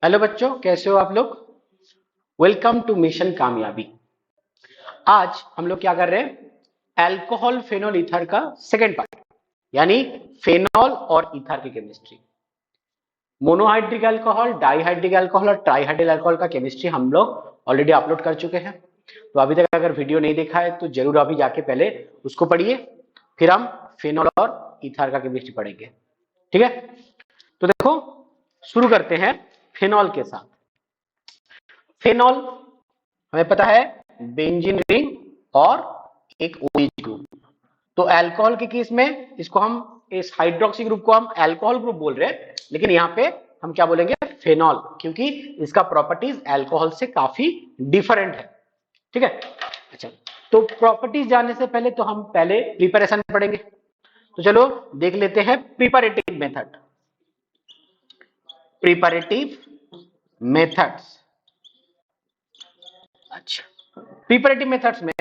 Hello बच्चों, कैसे हो आप लोग। वेलकम टू मिशन कामयाबी। आज हम लोग क्या कर रहे हैं, अल्कोहल फेनोल ईथर का सेकेंड पार्ट, यानी फेनॉल और ईथर की chemistry. Monohydric alcohol, dihydric alcohol और ट्राइहाइड्रिक अल्कोहल का केमिस्ट्री हम लोग ऑलरेडी अपलोड कर चुके हैं। तो अभी तक अगर वीडियो नहीं देखा है तो जरूर अभी जाके पहले उसको पढ़िए, फिर हम फेनॉल और ईथर का केमिस्ट्री पढ़ेंगे। ठीक है, तो देखो शुरू करते हैं फेनॉल के साथ। फेनॉल हमें पता है बेंजीन रिंग और एक OH ग्रुप। तो अल्कोहल के केस में इसको हम, इस हाइड्रोक्सी ग्रुप को हम अल्कोहल ग्रुप बोल रहे हैं, लेकिन यहां पे हम क्या बोलेंगे, फेनॉल, क्योंकि इसका प्रॉपर्टीज अल्कोहल से काफी डिफरेंट है। ठीक है, अच्छा, तो प्रॉपर्टीज जानने से पहले तो हम पहले प्रिपरेशन पढ़ेंगे। तो चलो देख लेते हैं प्रिपरेटिव मेथड। Preparative methods. अच्छा, प्रिपरेटिव मेथड्स में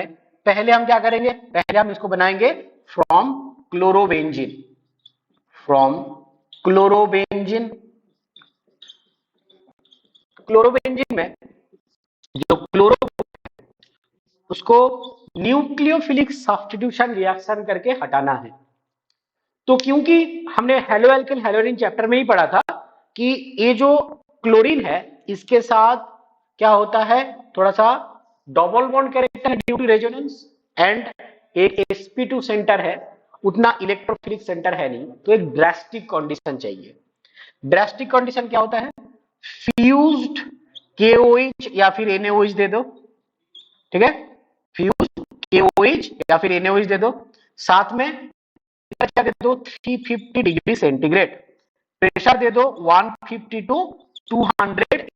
पहले हम क्या करेंगे, पहले हम इसको बनाएंगे from chlorobenzene. From chlorobenzene. Chlorobenzene में जो क्लोरो, उसको न्यूक्लियोफिलिक सब्स्टिट्यूशन रिएक्शन करके हटाना है। तो क्योंकि हमने हेलो एल्केन हेलोरिन चैप्टर में ही पढ़ा था कि ये जो क्लोरीन है इसके साथ क्या होता है, थोड़ा सा डबल बॉन्ड कैरेक्टर है ड्यू टू रेजोनेंस, एंड एक sp2 सेंटर है, उतना इलेक्ट्रोफिलिक सेंटर है नहीं, तो एक ड्रास्टिक कंडीशन चाहिए। ड्रास्टिक कंडीशन क्या होता है, फ्यूज्ड KOH या फिर NaOH दे दो। ठीक है, फ्यूज्ड KOH या फिर NaOH दे दो, साथ में क्या दे दो, 350 डिग्री सेंटीग्रेड। प्रेशर दे दो 150 टू 200,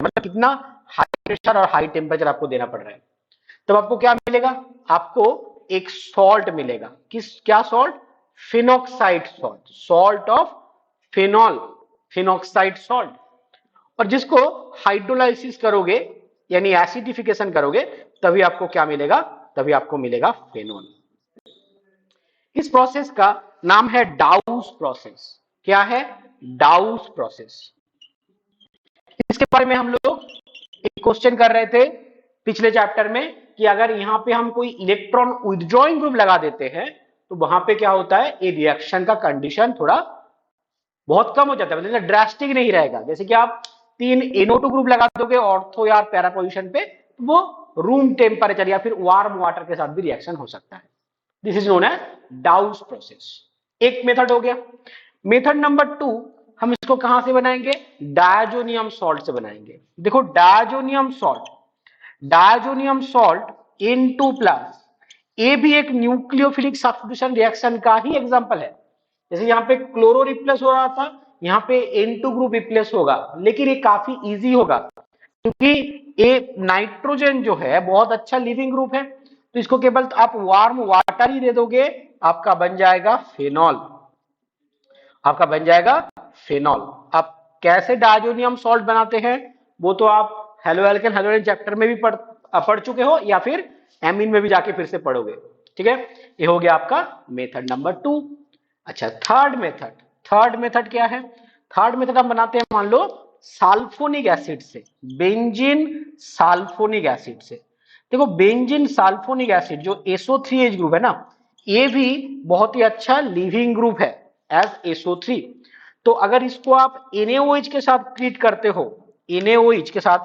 मतलब कितना हाई प्रेशर और हाई टेम्परेचर आपको देना पड़ रहा है। तब आपको क्या मिलेगा, आपको एक सॉल्ट मिलेगा। किस, क्या salt, phenoxide salt, salt of phenol, phenoxide salt. और जिसको हाइड्रोलाइसिस करोगे यानी एसिडिफिकेशन करोगे, तभी आपको क्या मिलेगा, तभी आपको मिलेगा फेनॉल। इस प्रोसेस का नाम है डाउस प्रोसेस। क्या है, डाउस प्रोसेस। इसके बारे में हम लोग एक क्वेश्चन कर रहे थे पिछले चैप्टर में कि अगर यहां पे हम कोई इलेक्ट्रॉन विथड्रॉइंग ग्रुप लगा देते हैं तो वहां पे क्या होता है, ये रिएक्शन का कंडीशन थोड़ा बहुत कम हो जाता है, मतलब ड्रास्टिक नहीं रहेगा। जैसे कि आप 3 NO2 ग्रुप लगा दोगे ऑर्थो या पैरा पोजीशन पे, तो वो रूम टेम्परेचर या फिर वार्म वाटर के साथ भी रिएक्शन हो सकता है। This is known as Dow's process. एक मेथड हो गया। मेथड नंबर 2, हम इसको कहां से बनाएंगे, डायजोनियम सॉल्ट से बनाएंगे। देखो diazonium salt, diazonium salt N2 plus, ये भी एक न्यूक्लियोफिलिक सब्स्टिट्यूशन रिएक्शन का ही एग्जांपल है। जैसे यहाँ पे क्लोरो रिप्लेस हो रहा था, यहाँ पे N2 ग्रुप रिप्लेस होगा, लेकिन ये काफी इजी होगा क्योंकि ये नाइट्रोजन जो है बहुत अच्छा लिविंग ग्रुप है, तो इसको केवल आप वार्म वाटर ही दे दोगे, आपका बन जाएगा फेनॉल, आपका बन जाएगा फेनॉल। आप कैसे डायजोनियम सॉल्ट बनाते हैं वो तो आप हेलो एल्केन हेलोजन चैप्टर में भी पढ़ चुके हो, या फिर एमीन में भी जाके फिर से पढ़ोगे। ठीक है, ये हो गया आपका मेथड नंबर 2। अच्छा, थर्ड मेथड। थर्ड मेथड क्या है, थर्ड मेथड हम बनाते हैं, मान लो साल्फोनिक एसिड से, बेंजीन साल्फोनिक एसिड से। देखो बेंजीन साल्फोनिक एसिड जो SO3H ग्रुप है ना, ये भी बहुत ही अच्छा लिविंग ग्रुप है एज SO3। तो अगर इसको आप NaOH के साथ ट्रीट करते हो, NaOH के साथ,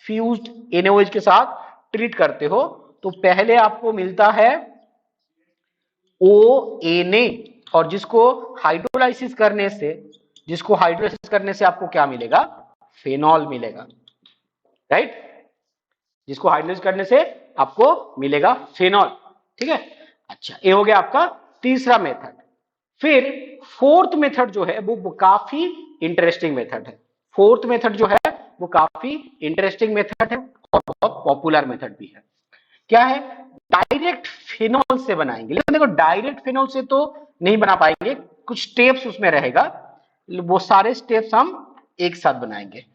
फ्यूज्ड NaOH के साथ ट्रीट करते हो, तो पहले आपको मिलता है ONA, और जिसको हाइड्रोलाइसिस करने से, जिसको हाइड्रोलाइसिस करने से आपको क्या मिलेगा, फेनॉल मिलेगा। राइट, जिसको हाइड्रोलाइज करने से आपको मिलेगा फेनॉल। ठीक है, अच्छा, ये हो गया आपका तीसरा मेथड। फिर फोर्थ मेथड जो है वो काफी इंटरेस्टिंग मेथड है। फोर्थ मेथड जो है वो काफी इंटरेस्टिंग मेथड है और बहुत पॉपुलर मेथड भी है। क्या है, डायरेक्ट फिनॉल से बनाएंगे, लेकिन देखो डायरेक्ट फिनॉल से तो नहीं बना पाएंगे, कुछ स्टेप्स उसमें रहेगा, वो सारे स्टेप्स हम एक साथ बनाएंगे।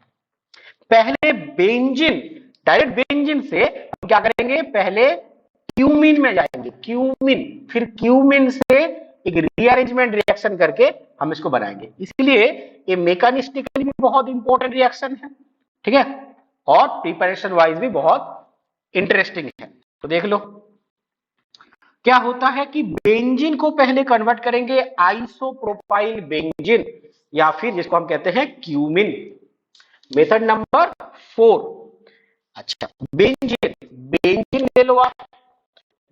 पहले बेंजीन, डायरेक्ट बेंजीन से हम क्या करेंगे, पहले क्यूमिन में जाएंगे, क्यूमिन, फिर क्यूमिन से एक रीअरेंजमेंट रिएक्शन करके हम इसको बनाएंगे। इसलिए ये मैकेनिस्टिकली भी बहुत इंपॉर्टेंट रिएक्शन है, ठीक है, और प्रिपरेशन वाइज भी बहुत इंटरेस्टिंग है। तो देख लो क्या होता है कि बेंजीन को पहले कन्वर्ट करेंगे आइसोप्रोपाइल बेंजीन, या फिर जिसको हम कहते हैं क्यूमिन। Method number 4। अच्छा, बेंजीन, बेंजीन ले लो आप,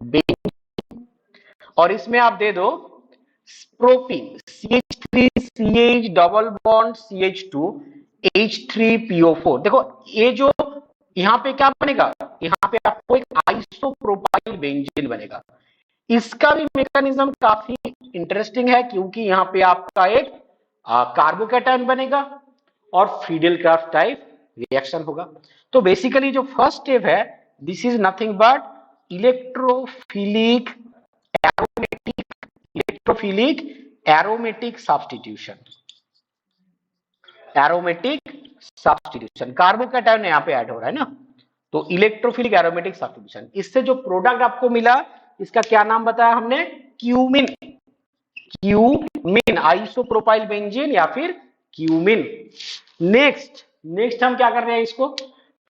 बेंजीन, और इसमें आप दे दो propene CH3CH double bond CH2 H3PO4। देखो ये जो यहां पे क्या बनेगा, यहां पे आपको एक आइसोप्रोपाइल बेंजीन बनेगा। इसका भी मैकेनिज्म काफी इंटरेस्टिंग है, क्योंकि यहां पे आपका एक कार्बोकैटायन बनेगा और फ्रीडेल-क्राफ्ट टाइप रिएक्शन होगा। तो बेसिकली जो फर्स्ट स्टेप है, this is nothing but electrophilic aromatic substitution. Aromatic substitution, carbocation यहां पे ऐड हो रहा है ना, तो इलेक्ट्रोफिलिक एरोमेटिक सब्स्टिट्यूशन। इससे जो प्रोडक्ट आपको मिला, इसका क्या नाम बताया हमने, क्यूमिन। क्यूमिन, आइसोप्रोपाइल बेंजीन या फिर क्यूमिन। नेक्स्ट हम क्या कर रहे हैं इसको,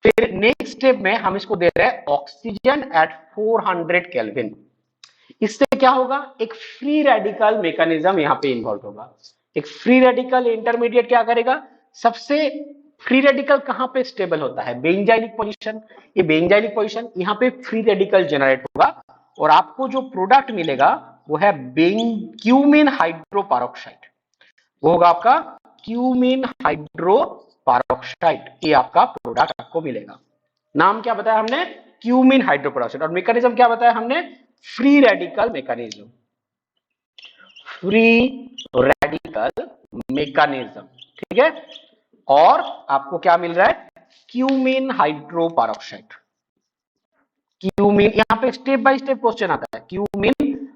फिर नेक्स्ट स्टेप में हम इसको दे रहे हैं ऑक्सीजन एट 400 केल्विन। इससे क्या होगा, एक फ्री रेडिकल मैकेनिज्म यहां पे इन्वॉल्व होगा। एक फ्री रेडिकल इंटरमीडिएट क्या करेगा, सबसे फ्री रेडिकल कहां पे स्टेबल होता है, बेंजाइलिक पोजीशन। ये बेंजाइलिक पोजीशन, यहां पे फ्री रेडिकल जनरेट होगा और आपको जो प्रोडक्ट मिलेगा वो है क्यूमिन हाइड्रोपेरोक्साइड। वो होगा आपका क्यूमिन हाइड्रोपेरोक्साइड। ये आपका प्रोडक्ट आपको मिलेगा। नाम क्या बताया हमने, क्यूमिन हाइड्रोपेरोक्साइड। और मैकेनिज्म क्या बताया हमने, free radical mechanism. Free radical mechanism, ठीक है। और आपको क्या मिल रहा है, क्यूमिन हाइड्रोपेरोक्साइड। क्यूमिन, यहां पे स्टेप बाय स्टेप क्वेश्चन आता है। क्यूमिन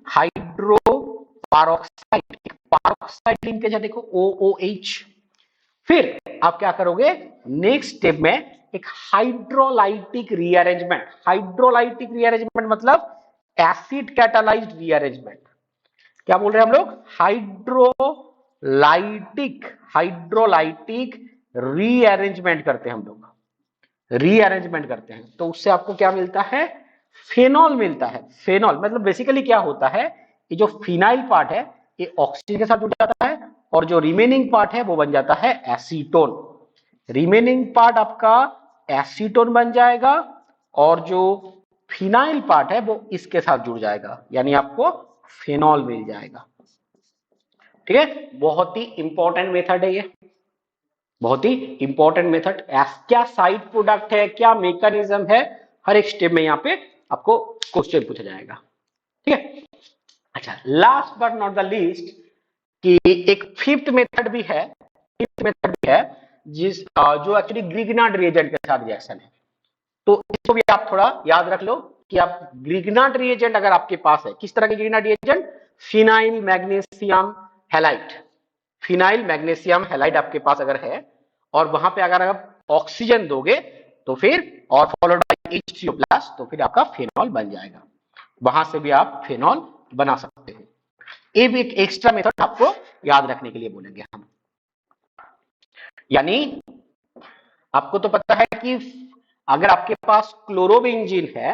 हाइड्रोपेरोक्साइड, पेरोक्साइड लिंकेज है देखो, OOH। फिर आप क्या करोगे, नेक्स्ट स्टेप में एक हाइड्रोलाइटिक रीअरेंजमेंट। हाइड्रोलाइटिक रीअरेंजमेंट मतलब एसिड कैटालाइज्ड रीअरेंजमेंट। क्या बोल रहे हैं हम लोग, हाइड्रोलाइटिक रीअरेंजमेंट करते हैं हम लोग, रीअरेंजमेंट करते हैं। तो उससे आपको क्या मिलता है, फेनॉल मिलता है। फेनॉल मतलब बेसिकली क्या होता है, ये जो फिनाइल पार्ट है ये ऑक्सीजन के साथ जुड़ जाता है और जो रिमेनिंग पार्ट है वो बन जाता है एसीटोन। रिमेनिंग पार्ट आपका एसीटोन बन जाएगा और जो फिनाइल पार्ट है वो इसके साथ जुड़ जाएगा, यानी आपको फेनॉल मिल जाएगा। ठीक है, बहुत ही इंपॉर्टेंट मेथड है ये, बहुत ही इंपॉर्टेंट मेथड। क्या साइड प्रोडक्ट है, क्या मैकेनिज्म है, हर एक स्टेप में यहां पे आपको क्वेश्चन पूछा जाएगा। ठीक है, अच्छा, last but not the least कि एक फिफ्थ मेथड भी है, जो एक्चुअली ग्रिग्नार्ड रिएजेंट के साथ रिएक्शन है। तो इसको भी आप थोड़ा याद रख लो कि आप ग्रिग्नार्ड रिएजेंट अगर आपके पास है, किस तरह के Grignard reagent, phenyl magnesium halide. Phenyl magnesium halide आपके पास अगर है और वहां पे अगर आप ऑक्सीजन दोगे तो फिर और फॉलोड बाय H3O+, तो फिर आपका फेनॉल बन जाएगा। वहां से भी आप फेनॉल बना सकते हो। ये भी एक एक्स्ट्रा मेथड आपको याद रखने के लिए बोलेंगे हम। यानी आपको तो पता है कि अगर आपके पास क्लोरोबेंजीन है,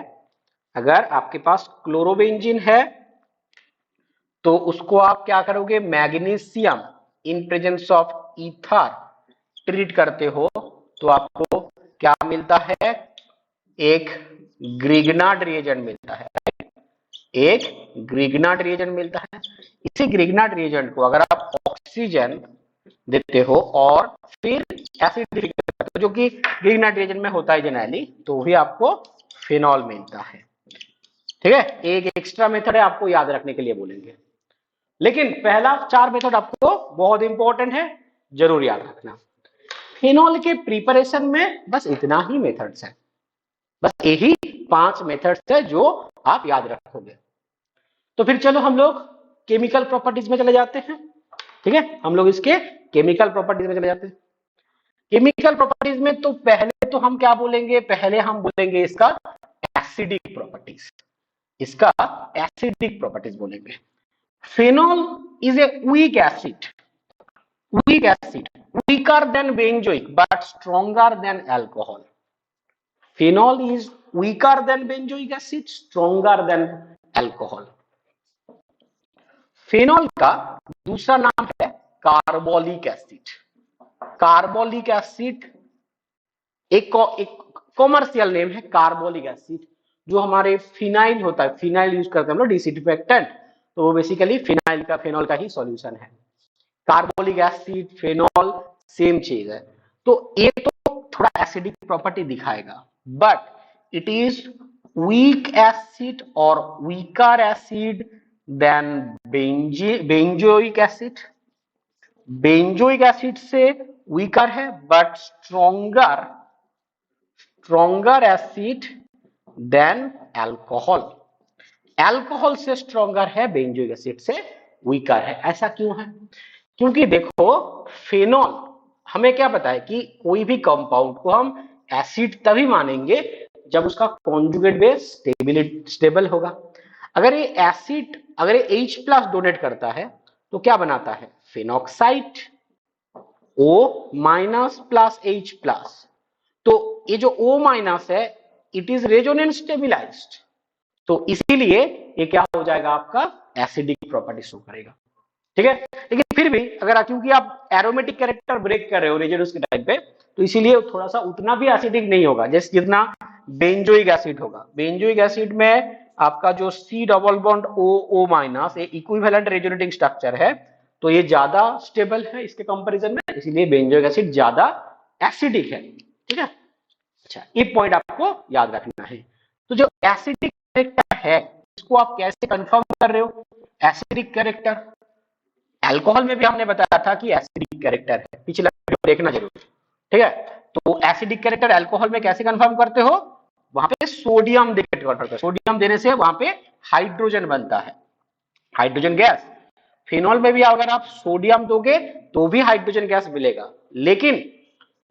अगर आपके पास क्लोरोबेंजीन है तो उसको आप क्या करोगे, magnesium in presence of ether treat करते हो तो आपको क्या मिलता है, एक ग्रिग्नार्ड रिएजेंट मिलता है। एक ग्रिग्नार्ड रिएजेंट मिलता है। इसी ग्रिग्नार्ड रिएजेंट को अगर आप ऑक्सीजन देते हो और फिर एसिडिफिकेशन करते हो, जो कि ग्रिग्नार्ड रिएजेंट में होता है जनरली, तो भी आपको फेनॉल मिलता है। ठीक है, एक एक्स्ट्रा मेथड है, आपको याद रखने के लिए बोलेंगे। लेकिन पहला 4 मेथड आपको बहुत इंपॉर्टेंट है, जरूर याद रखना। फेनॉल के प्रिपरेशन में बस इतना ही मेथड्स है, बस यही 5 मेथड्स है जो आप याद रखोगे। तो फिर चलो हम लोग केमिकल प्रॉपर्टीज में चले जाते हैं। ठीक है, हम लोग इसके केमिकल प्रॉपर्टीज में चले जाते हैं। केमिकल प्रॉपर्टीज में तो पहले तो हम क्या बोलेंगे, पहले हम बोलेंगे इसका एसिडिक प्रॉपर्टीज, इसका एसिडिक प्रॉपर्टीज बोलेंगे। phenol is a weak acid, weaker than benzoic but stronger than alcohol. Phenol is weaker than benzoic acid, stronger than alcohol. Phenol का दूसरा नाम है कार्बोलिक एसिड. कार्बोलिक एसिड एक कॉमर्शियल नेम है carbolic acid. जो हमारे phenyl होता है, फिनाइल यूज करते हैं हम लोग डिसइंफेक्टेंट, तो वो बेसिकली फेनॉल का ही सॉल्यूशन है. कार्बोलिक एसिड, फेनॉल सेम चीज है. तो ये तो थोड़ा एसिडिक प्रॉपर्टी दिखाएगा, but it is weak acid और weaker acid than benzoic acid. Benzoic acid से वीकर है but stronger acid than alcohol. Alcohol से स्ट्रोंगर है, बेंजोइक एसिड से वीकर है. ऐसा क्यों है? क्योंकि देखो फेनॉल हमें क्या पता है कि कोई भी कंपाउंड को हम एसिड तभी मानेंगे जब उसका कॉन्जुगेट बेस स्टेबल होगा. अगर ये H प्लस डोनेट करता है तो क्या बनाता है? Phenoxide, O minus plus H plus. तो ये जो O माइनस है इट इज रेजोनेंस स्टेबिलाइज्ड, तो इसीलिए ये क्या हो जाएगा? आपका एसिडिक प्रॉपर्टी शो करेगा. ठीक है, लेकिन फिर भी अगर क्योंकि आप एरोमेटिक कैरेक्टर ब्रेक कर रहे हो रेजिडुस के टाइम पे, तो इसीलिए थोड़ा सा उतना भी एसिडिक नहीं होगा जैसे जितना बेंजोइक एसिड होगा. बेंजोइक एसिड में आपका जो C double bond O minus ये इक्विवेलेंट रेजोनेटिंग स्ट्रक्चर है, तो ये ज्यादा स्टेबल है इसके कंपैरिजन में, इसीलिए बेंजोइक एसिड ज्यादा एसिडिक है. ठीक है, अच्छा ये पॉइंट आपको याद रखना है. तो जो एसिडिक कैरेक्टर है इसको आप कैसे कंफर्म कर रहे हो? एसिडिक कैरेक्टर अल्कोहल में भी हमने बताया था कि एसिडिक कैरेक्टर है, पिछला वीडियो देखना जरूर. ठीक है, तो एसिडिक कैरेक्टर अल्कोहल में कैसे कंफर्म करते हो? वहां पे सोडियम देकर कंफर्म करते हो. सोडियम देने से वहां पे हाइड्रोजन बनता है, हाइड्रोजन गैस. फिनॉल में भी अगर आप सोडियम दोगे तो भी हाइड्रोजन गैस मिलेगा.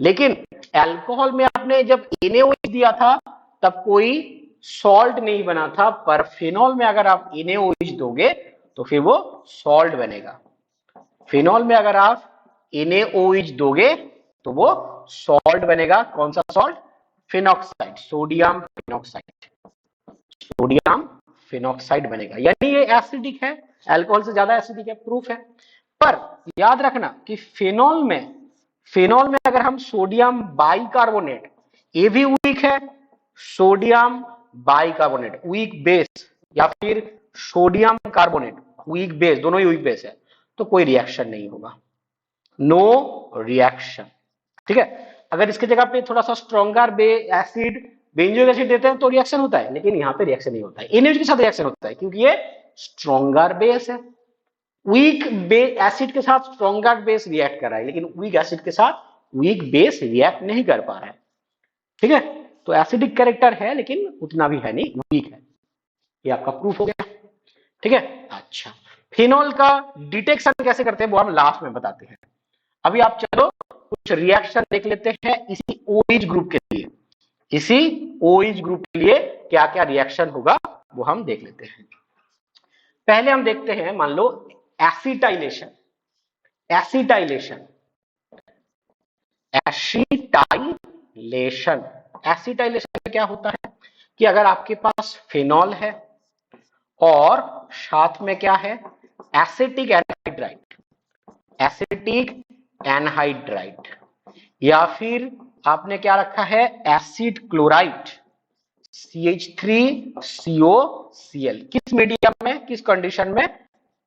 लेकिन अल्कोहल में आपने जब NaOH दिया था तब कोई सॉल्ट नहीं बना था, पर फिनॉल में अगर आप NaOH दोगे तो फिर वो सॉल्ट बनेगा. फिनॉल में अगर आप NaOH दोगे तो वो सॉल्ट बनेगा. कौन सा सॉल्ट? फिनॉक्साइड, सोडियम फिनॉक्साइड बनेगा. यानी ये एसिडिक है, अल्कोहल से ज्यादा एसिडिक है, प्रूफ है. पर याद रखना कि फिनॉल में अगर हम सोडियम बाइकार्बोनेट, ये भी वीक है, सोडियम बाइकार्बोनेट वीक बेस, या फिर सोडियम कार्बोनेट वीक बेस, दोनों ही वीक बेस है, तो कोई रिएक्शन नहीं होगा. No reaction. ठीक है, अगर इसके जगह पे थोड़ा सा स्ट्रॉन्गर एसिड बेंजोइक एसिड देते हैं तो रिएक्शन होता है, लेकिन यहां पे रिएक्शन नहीं होता है. NaOH के साथ रिएक्शन होता है क्योंकि ये स्ट्रॉन्गर बेस है. वीक एसिड के साथ स्ट्रॉन्गर बेस रिएक्ट कर रहा है, लेकिन वीक एसिड के साथ वीक बेस रिएक्ट नहीं कर पा रहा है. ठीक है, तो एसिडिक कैरेक्टर है लेकिन उतना भी है नहीं, वीक है. ये आपका प्रूफ हो गया. ठीक है, अच्छा फिनॉल का डिटेक्शन कैसे करते हैं वो हम लास्ट में बताते हैं. अभी आप चलो कुछ रिएक्शन देख लेते हैं इसी OH ग्रुप के लिए. इसी OH ग्रुप के लिए क्या क्या रिएक्शन होगा वो हम देख लेते हैं. पहले हम देखते हैं, मान लो एसिटाइलेशन. एसिटाइलेशन में क्या होता है कि अगर आपके पास फिनॉल है और साथ में क्या है? एसिटिक एनहाइड्राइड, या फिर आपने क्या रखा है? Acid chloride CH3COCl. किस मीडियम में, किस कंडीशन में?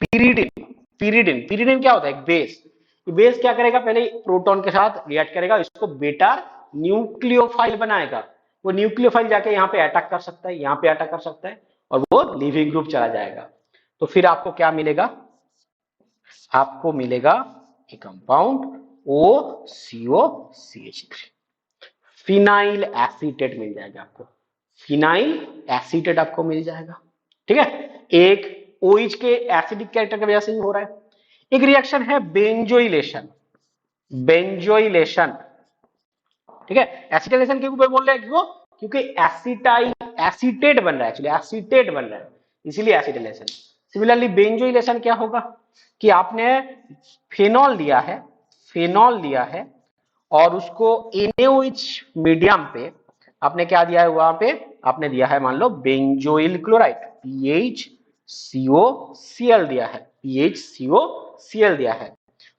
पीरिडिन क्या होता है? एक बेस. बेस क्या करेगा? पहले प्रोटॉन के साथ रिएक्ट करेगा, इसको बेटा न्यूक्लियोफाइल बनाएगा. वो न्यूक्लियोफाइल जाके यहाँ पे अटैक कर सकता है, यहाँ पे अटैक कर सकता है, और वो लिविंग ग्रुप चला जाएगा. तो फिर आपको क्या मिलेगा? आपको मिलेगा एक कंपाउंड OCOCH3, फिनाइल एसीटेट मिल जाएगा आपको. फिनाइल एसीटेट आपको मिल जाएगा. ठीक है, एक OH के एसिडिक कैरेक्टर की वजह से ही हो रहा है. एक रिएक्शन है बेंजोइलेशन. ठीक है, एसिटाइलेशन के ऊपर बोल रहे हैं क्यों? क्योंकि एसिटेट बन रहा है, एक्चुअली एसीटेट बन रहा है, इसीलिए एसिटाइलेशन. सिमिलरली बेंजोइलेशन क्या होगा कि आपने फेनॉल लिया है और उसको NaOH मीडियम पे आपने क्या दिया है, वहां पे आपने दिया है मान लो बेंजोइल क्लोराइड PHCOCl दिया है, PHCOCl दिया है,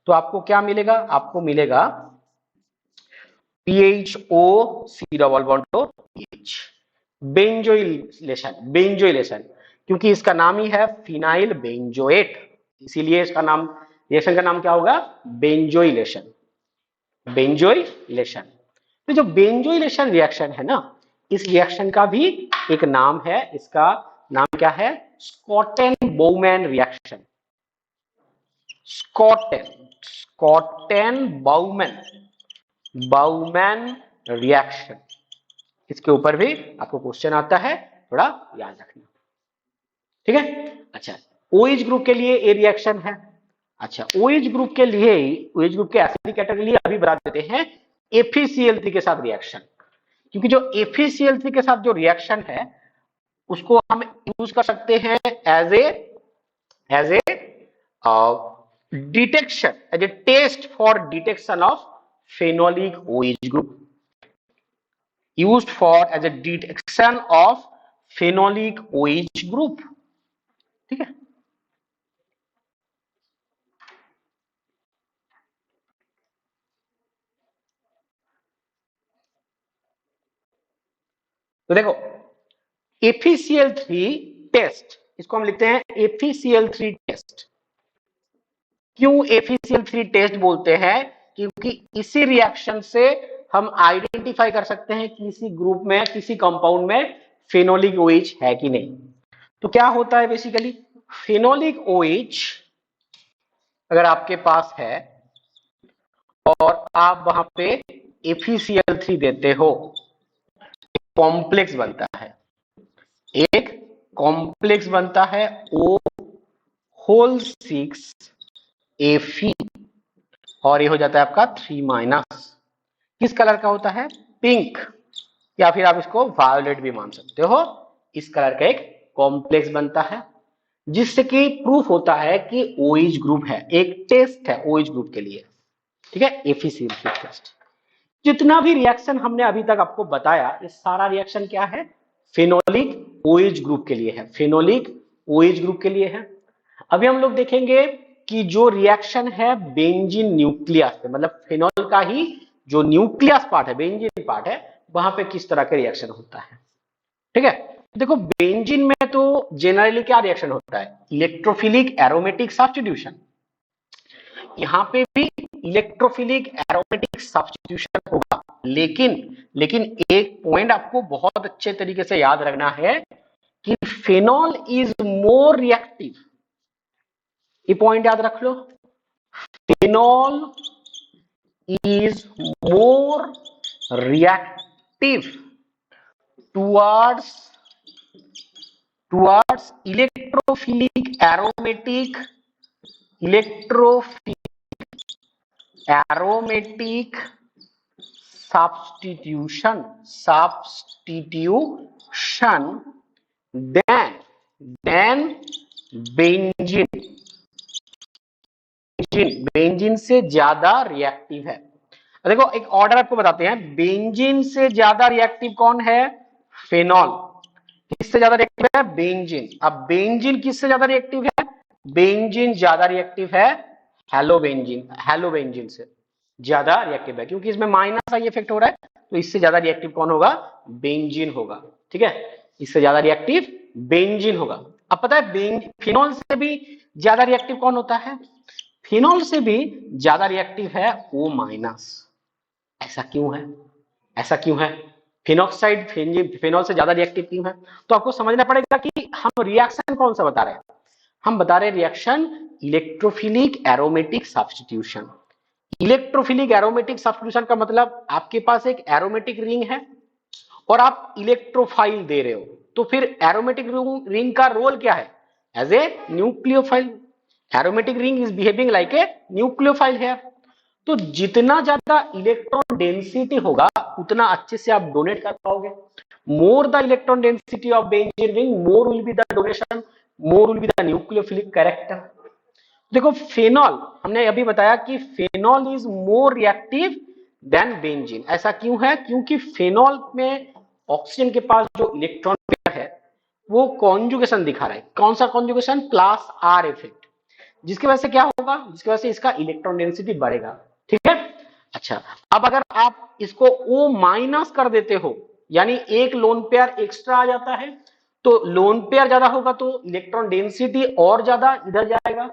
तो आपको क्या मिलेगा, आपको मिलेगा PHOC डबल बॉन्ड तो H, बेंजोइलेशन क्योंकि इसका नाम ही है फिनाइल बेंजोएट, इसीलिए इसका नाम, रिएक्शन का नाम क्या होगा, बेंजोइलेशन। बेंजोइलेशन, तो जो बेंजोइलेशन रिएक्शन है ना, इस रिएक्शन का भी एक नाम है, इसका नाम क्या है, स्कॉटन बाउमैन रिएक्शन। स्कॉटन बाउमैन रिएक्शन, इसके ऊपर भी आपको क्वेश्चन आता है, थोड़ा याद रखना, ठीक है। अच्छा, OH ग्रुप के लिए ए रिएक्शन है। अच्छा, OH ग्रुप के लिए, OH ग्रुप के एसिडिक कैटेगरी के लिए अभी बता देते हैं FeCl3 के साथ रिएक्शन, क्योंकि जो FeCl3 के साथ जो रिएक्शन है उसको हम यूज कर सकते हैं as a detection, as a test for detection of phenolic OH group, used for as a detection of phenolic OH group, ठीक है। तो देखो FeCl3 टेस्ट, इसको हम लिखते हैं FeCl3 टेस्ट। क्यों FeCl3 टेस्ट बोलते हैं, क्योंकि इसी रिएक्शन से हम आइडेंटिफाई कर सकते हैं किसी ग्रुप में, किसी कंपाउंड में फेनोलिक OH है कि नहीं। तो क्या होता है बेसिकली, फेनोलिक OH अगर आपके पास है और आप वहां पे FeCl3 देते हो, कॉम्प्लेक्स बनता है, एक कॉम्प्लेक्स बनता है O होल 6 Fe, और ये हो जाता है आपका 3-। किस कलर का होता है, पिंक, या फिर आप इसको वायलेट भी मान सकते हो। इस कलर का एक कॉम्प्लेक्स बनता है, जिससे कि प्रूफ होता है कि OH ग्रुप है, एक टेस्ट है OH ग्रुप के लिए, ठीक है, FeCl3 टेस्ट। जितना भी रिएक्शन हमने अभी तक आपको बताया, ये सारा रिएक्शन क्या है, फेनोलिक OH ग्रुप के लिए है, फेनोलिक OH ग्रुप के लिए है। अभी हम लोग देखेंगे कि जो रिएक्शन है बेंजीन न्यूक्लियस पे, मतलब फेनॉल का ही जो न्यूक्लियस पार्ट है, बेंजीन पार्ट है, वहां पे किस तरह के रिएक्शन होता है, ठीक है। देखो बेंजीन में तो जनरली क्या रिएक्शन होता है, इलेक्ट्रोफिलिक एरोमेटिक सब्स्टिट्यूशन, यहां पे भी इलेक्ट्रोफिलिक एरोमेटिक सब्स्टिट्यूशन होगा, लेकिन एक पॉइंट आपको बहुत अच्छे तरीके से याद रखना है कि फेनॉल इज मोर रिएक्टिव, ये पॉइंट याद रख लो, phenol is more reactive towards electrophilic aromatic substitution then benzene से ज्यादा रिएक्टिव है। देखो एक ऑर्डर आपको बताते हैं, बेंजीन से ज्यादा रिएक्टिव कौन है, फेनॉल, किससे ज्यादा रिएक्टिव है, बेंजीन। अब बेंजीन किससे ज्यादा रिएक्टिव है, बेंजीन ज्यादा रिएक्टिव है हेलोबेंजीन से ज्यादा रिएक्टिव है, क्योंकि इसमें माइनस आई इफेक्ट हो रहा है, तो इससे ज्यादा रिएक्टिव कौन होगा, बेंजीन होगा, ठीक है, इससे ज्यादा रिएक्टिव बेंजीन होगा। अब पता है फिनॉल से भी ज्यादा रिएक्टिव कौन होता है, फिनॉल से भी ज्यादा रिएक्टिव है O-। ऐसा क्यों है, फिनॉक्साइड फिनॉल से ज्यादा रिएक्टिव क्यों है, तो आपको समझना पड़ेगा कि हम रिएक्शन कौन सा बता रहे हैं, हम बता रहे हैं reaction electrophilic aromatic substitution. Electrophilic aromatic substitution का मतलब आपके पास एक एरोमेटिक रिंग है और आप इलेक्ट्रोफाइल दे रहे हो, तो फिर एरोमेटिक रिंग का रोल क्या है, as a nucleophile, aromatic ring is behaving like a nucleophile है। तो जितना ज्यादा इलेक्ट्रॉन डेंसिटी होगा उतना अच्छे से आप डोनेट कर पाओगे, more the electron density of benzene ring more will be the donation, more will be the nucleophilic character. देखो फेनॉल, हमने अभी बताया कि phenol is more reactive than benzene. ऐसा क्यों है? क्योंकि फेनॉल में ऑक्सीजन के पास जो इलेक्ट्रॉन पेयर है वो कॉन्जुगेशन दिखा रहा है। कौन सा कॉन्जुगेशन? क्लास आर इफेक्ट, जिसकी वजह से क्या होगा? जिसकी वजह से इसका इलेक्ट्रॉन डेंसिटी बढ़ेगा। ठीक है। अच्छा, अब अगर आप इसको O माइनस कर देते हो, यानी एक लोन पेयर एक्स्ट्रा आ जाता है, तो लोन पेयर ज्यादा होगा तो इलेक्ट्रॉन डेंसिटी और ज्यादा इधर जाएगा,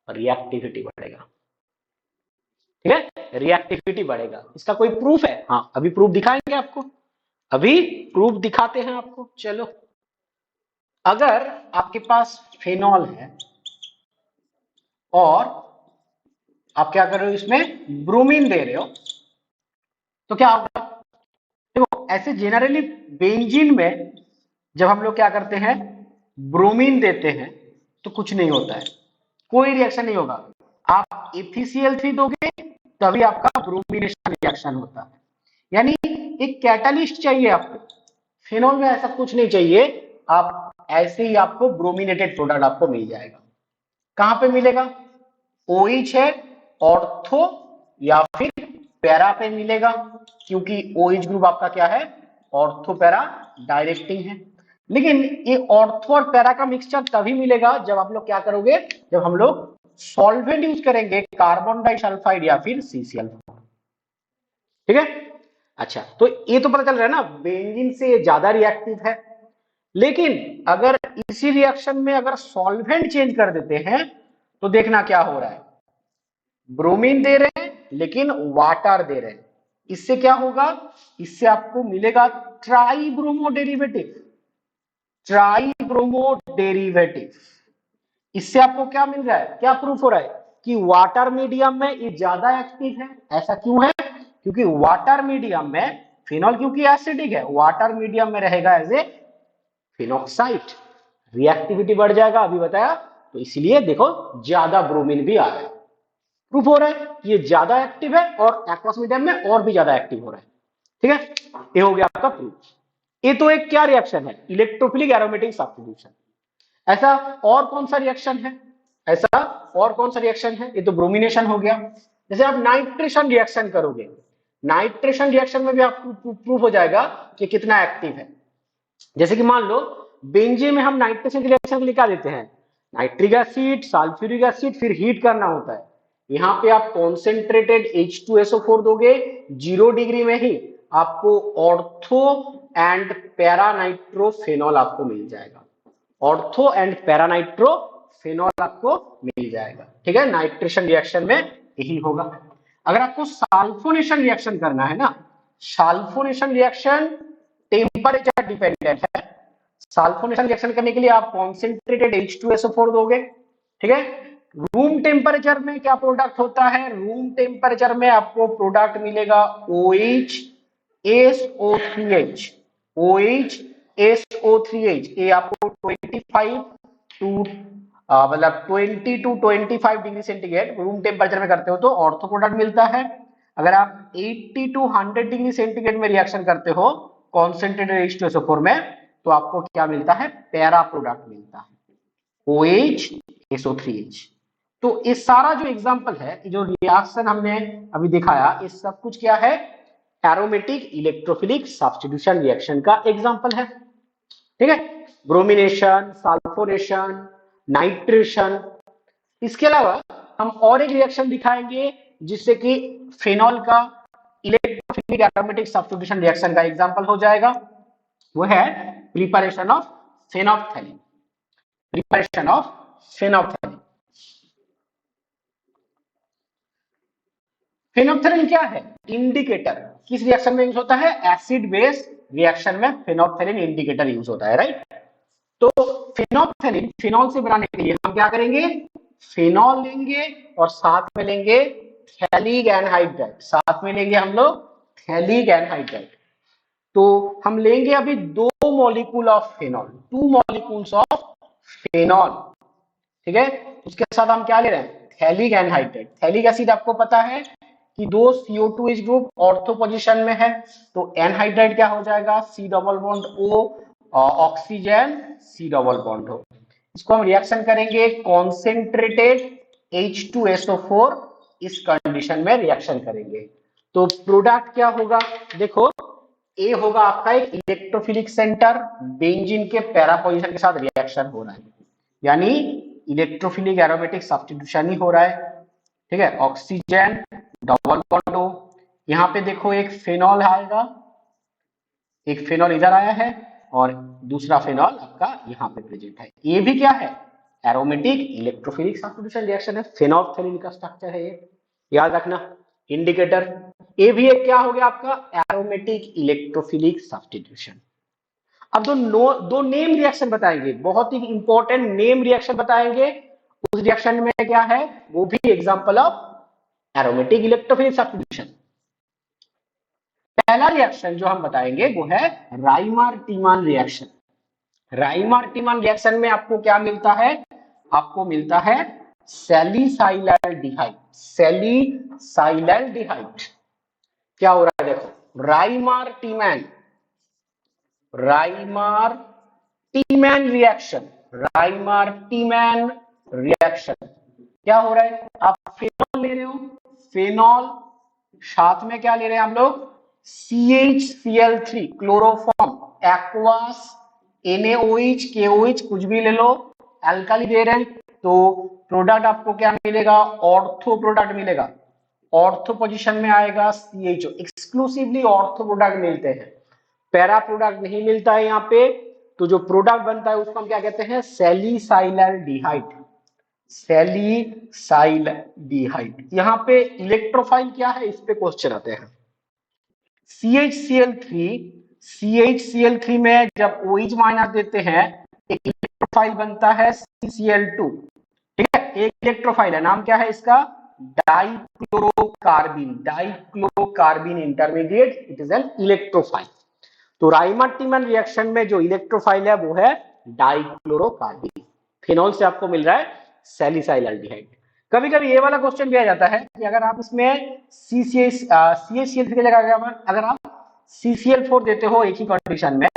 रिएक्टिविटी बढ़ेगा। ठीक है, रिएक्टिविटी बढ़ेगा। इसका कोई प्रूफ है? हाँ, अभी प्रूफ दिखाएंगे आपको, अभी प्रूफ दिखाते हैं आपको। चलो, अगर आपके पास फेनॉल है और आप क्या कर रहे हो, इसमें ब्रोमीन दे रहे हो, तो क्या होगा? देखो, ऐसे जेनरली बेंजीन में जब हम लोग क्या करते हैं, ब्रोमीन देते हैं, तो कुछ नहीं होता है, कोई रिएक्शन नहीं होगा। आप FeCl3 दोगे तभी आपका ब्रोमिनेशन रिएक्शन होता है। यानी एक कैटालिस्ट चाहिए आपको। फिनॉल में ऐसा कुछ नहीं चाहिए, आप ऐसे ही आपको ब्रोमिनेटेड प्रोडक्ट आपको मिल जाएगा। कहां पे मिलेगा? OH है, ऑर्थो या फिर पैरा पे मिलेगा, क्योंकि OH ग्रुप आपका क्या है? ऑर्थो पैरा डायरेक्टिंग है। लेकिन ये ऑर्थो और पैरा का मिक्सचर तभी मिलेगा जब आप लोग क्या करोगे, जब हम लोग सॉल्वेंट यूज करेंगे, कार्बन डाइसल्फाइड या फिर CCl4। ठीक है। अच्छा, तो ये तो पता चल रहा है ना, बेंजीन से ये ज्यादा रिएक्टिव है। लेकिन अगर इसी रिएक्शन में अगर सॉल्वेंट चेंज कर देते हैं तो देखना क्या हो रहा है, ब्रोमीन दे रहे हैं लेकिन वाटर दे रहे हैं। इससे क्या होगा? इससे आपको मिलेगा ट्राइब्रोमो डेरिवेटिव। ट्राइब्रोमो डेरिवेटिव, इससे आपको क्या मिल रहा है, क्या प्रूफ हो रहा है कि वाटर मीडियम में ये ज्यादा एक्टिव है। ऐसा क्यों है? क्योंकि वाटर मीडियम में फिनॉल क्योंकि एसिडिक है, वाटर मीडियम में रहेगा एज ए फिनॉक्साइड, रिएक्टिविटी बढ़ जाएगा, अभी बताया। तो इसलिए देखो ज्यादा ब्रोमीन भी आ रहा है, प्रूफ हो रहा है कि ये ज्यादा एक्टिव है और एक्वस मीडियम में और भी ज्यादा एक्टिव हो रहा है। ठीक है, ये हो गया आपका प्रूफ। ये तो एक क्या रिएक्शन है? Electrophilic aromatic substitution. ऐसा और कौन सा रिएक्शन है? ऐसा और कौन सा रिएक्शन है? ये तो ब्रोमिनेशन हो गया। जैसे आप नाइट्रेशन रिएक्शन करोगे, नाइट्रेशन रिएक्शन में भी आपको प्रूफ हो जाएगा कि कितना एक्टिव है। जैसे कि मान लो बेंजीन में हम नाइट्रेशन रिएक्शन लिखा देते हैं, नाइट्रिक एसिड, सल्फ्यूरिक एसिड, फिर हीट करना होता है। यहां पे आप कॉन्सेंट्रेटेड H2SO4 दोगे, 0 डिग्री में ही आपको ऑर्थो एंड पैरानाइट्रोफेनॉल आपको मिल जाएगा। ऑर्थो एंड पैरानाइट्रोफेनॉल आपको मिल जाएगा। ठीक है, नाइट्रेशन रिएक्शन में यही होगा। अगर आपको सल्फोनेशन रिएक्शन करना है ना, सल्फोनेशन रिएक्शन टेम्परेचर डिपेंडेंट है। सल्फोनेशन रिएक्शन करने के लिए आप कॉन्सेंट्रेटेड H2SO4 दोगे। ठीक है, रूम टेम्परेचर में क्या प्रोडक्ट होता है? रूम टेम्परेचर में आपको प्रोडक्ट मिलेगा OHSO3H। OHSO3H ये आपको 25 टू मतलब 20 to 25 degree centigrade room temperature में करते हो तो ऑर्थो प्रोडक्ट मिलता है। अगर आप 80 टू 100 डिग्री सेंटीग्रेड में रिएक्शन करते हो कॉन्सेंट्रेटेड H2SO4 में, तो आपको क्या मिलता है? पैरा प्रोडक्ट मिलता है, OHSO3H। तो ये सारा जो एग्जांपल है, जो रिएक्शन हमने अभी दिखाया, ये सब कुछ क्या है? एरोमेटिक इलेक्ट्रोफिलिक सब्स्टिट्यूशन रिएक्शन का एग्जांपल है। ठीक है, ब्रोमिनेशन, सल्फोनेशन, नाइट्रेशन। इसके अलावा हम और एक रिएक्शन दिखाएंगे जिससे कि फेनॉल का इलेक्ट्रोफिलिक एरोमेटिक सब्स्टिट्यूशन रिएक्शन का एग्जांपल हो जाएगा। वो है preparation of phenolphthalein. Preparation of phenolphthalein. Phenolphthalein क्या है? इंडिकेटर। किस रिएक्शन में यूज होता है? एसिड बेस रिएक्शन में फेनोप्थेलिन इंडिकेटर यूज होता है, राइट। तो फेनोप्थेलिन, फिनॉल से बनाने के लिए हम क्या करेंगे? फिनॉल लेंगे और साथ में लेंगे थैलिक एनहाइड्राइड, साथ में लेंगे हम लोग थैलिक एनहाइड्राइड। तो हम लेंगे अभी 2 molecule of phenol, 2 molecules of phenol. ठीक है, उसके साथ हम क्या ले रहे हैं? Phthalic anhydride. थैलिक एसिड आपको पता है कि 2 CO2H ग्रुप ऑर्थो पोजीशन में है, तो एनहाइड्राइड क्या हो जाएगा? C double bond O, oxygen C double bond हो। इसको हम रिएक्शन करेंगे कॉन्सेंट्रेटेड H2SO4, इस कंडीशन में रिएक्शन करेंगे। तो प्रोडक्ट क्या होगा, देखो ए होगा आपका एक इलेक्ट्रोफिलिक सेंटर, बेंजीन के पैरा पोजीशन के साथ रिएक्शन हो रहा है, यानी इलेक्ट्रोफिलिक एरोमेटिक सब्स्टिट्यूशन ही हो रहा है। ठीक है, ऑक्सीजन डबल बॉन्ड हो, यहां पे देखो एक फेनॉल आएगा, एक फेनॉल इधर आया है और दूसरा फेनॉल आपका यहां पे प्रेजेंट है। ये भी क्या है, एरोमेटिक इलेक्ट्रोफिलिक सब्स्टिट्यूशन रिएक्शन है, फेनोल्फथालीन का स्ट्रक्चर है ये, याद रखना इंडिकेटर। ये भी एक क्या हो गया आपका एरोमेटिक इलेक्ट्रोफिलिक सब्स्टिट्यूशन। अब दो नेम रिएक्शन बताएंगे, बहुत ही इंपॉर्टेंट नेम रिएक्शन बताएंगे। उस रिएक्शन में क्या है, वो भी example of aromatic electrophilic substitution. पहला रिएक्शन जो हम बताएंगे वो है राइमार-टीमान रिएक्शन। राइमार-टीमान रिएक्शन में आपको क्या मिलता है, आपको मिलता है सैलिसाइलडिहाइड। सैलिसाइलडिहाइड क्या हो रहा है, देखो राइमार-टीमान, राइमार-टीमान रिएक्शन, राइमार-टीमान रिएक्शन क्या हो रहा है, आप फेनॉल ले रहे हो, फेनॉल साथ में क्या ले रहे हैं हम लोग, CHCl3 chloroform, aqueous, NaOH, KOH कुछ भी ले लो, अल्काली दे रहे हैं, तो प्रोडक्ट आपको क्या मिलेगा, ऑर्थो प्रोडक्ट मिलेगा। ऑर्थो पोजीशन में आएगा CHO, एक्सक्लूसिवली ऑर्थो प्रोडक्ट मिलते हैं, पैरा प्रोडक्ट नहीं मिलता है यहाँ पे। तो जो प्रोडक्ट बनता है उसको हम क्या कहते हैं, सैलिसाइलडिहाइड, सैलिसाइलडिहाइड। यहाँ पे इलेक्ट्रोफाइल क्या है, इस पे क्वेश्चन आते हैं। CHCl3 में जब OH माइनस देते हैं एक इलेक्ट्रोफाइल बनता है CCl2। ठीक है, एक इलेक्ट्रोफाइल है, नाम क्या है इसका, dichlorocarbene, dichlorocarbene intermediate, it is an electrophile. तो राइमार-टीमान रिएक्शन में जो इलेक्ट्रोफाइल है वो है डाइक्लोरोकार्बिन, फिनॉल से आपको मिल रहा है सैलिसाइलडिहाइड। कभी कभी ये वाला क्वेश्चन भी आ जाता है कि अगर आप इसमें CHCl3 की जगह अगर आप CCl4 देते हो एक ही कंडीशन में,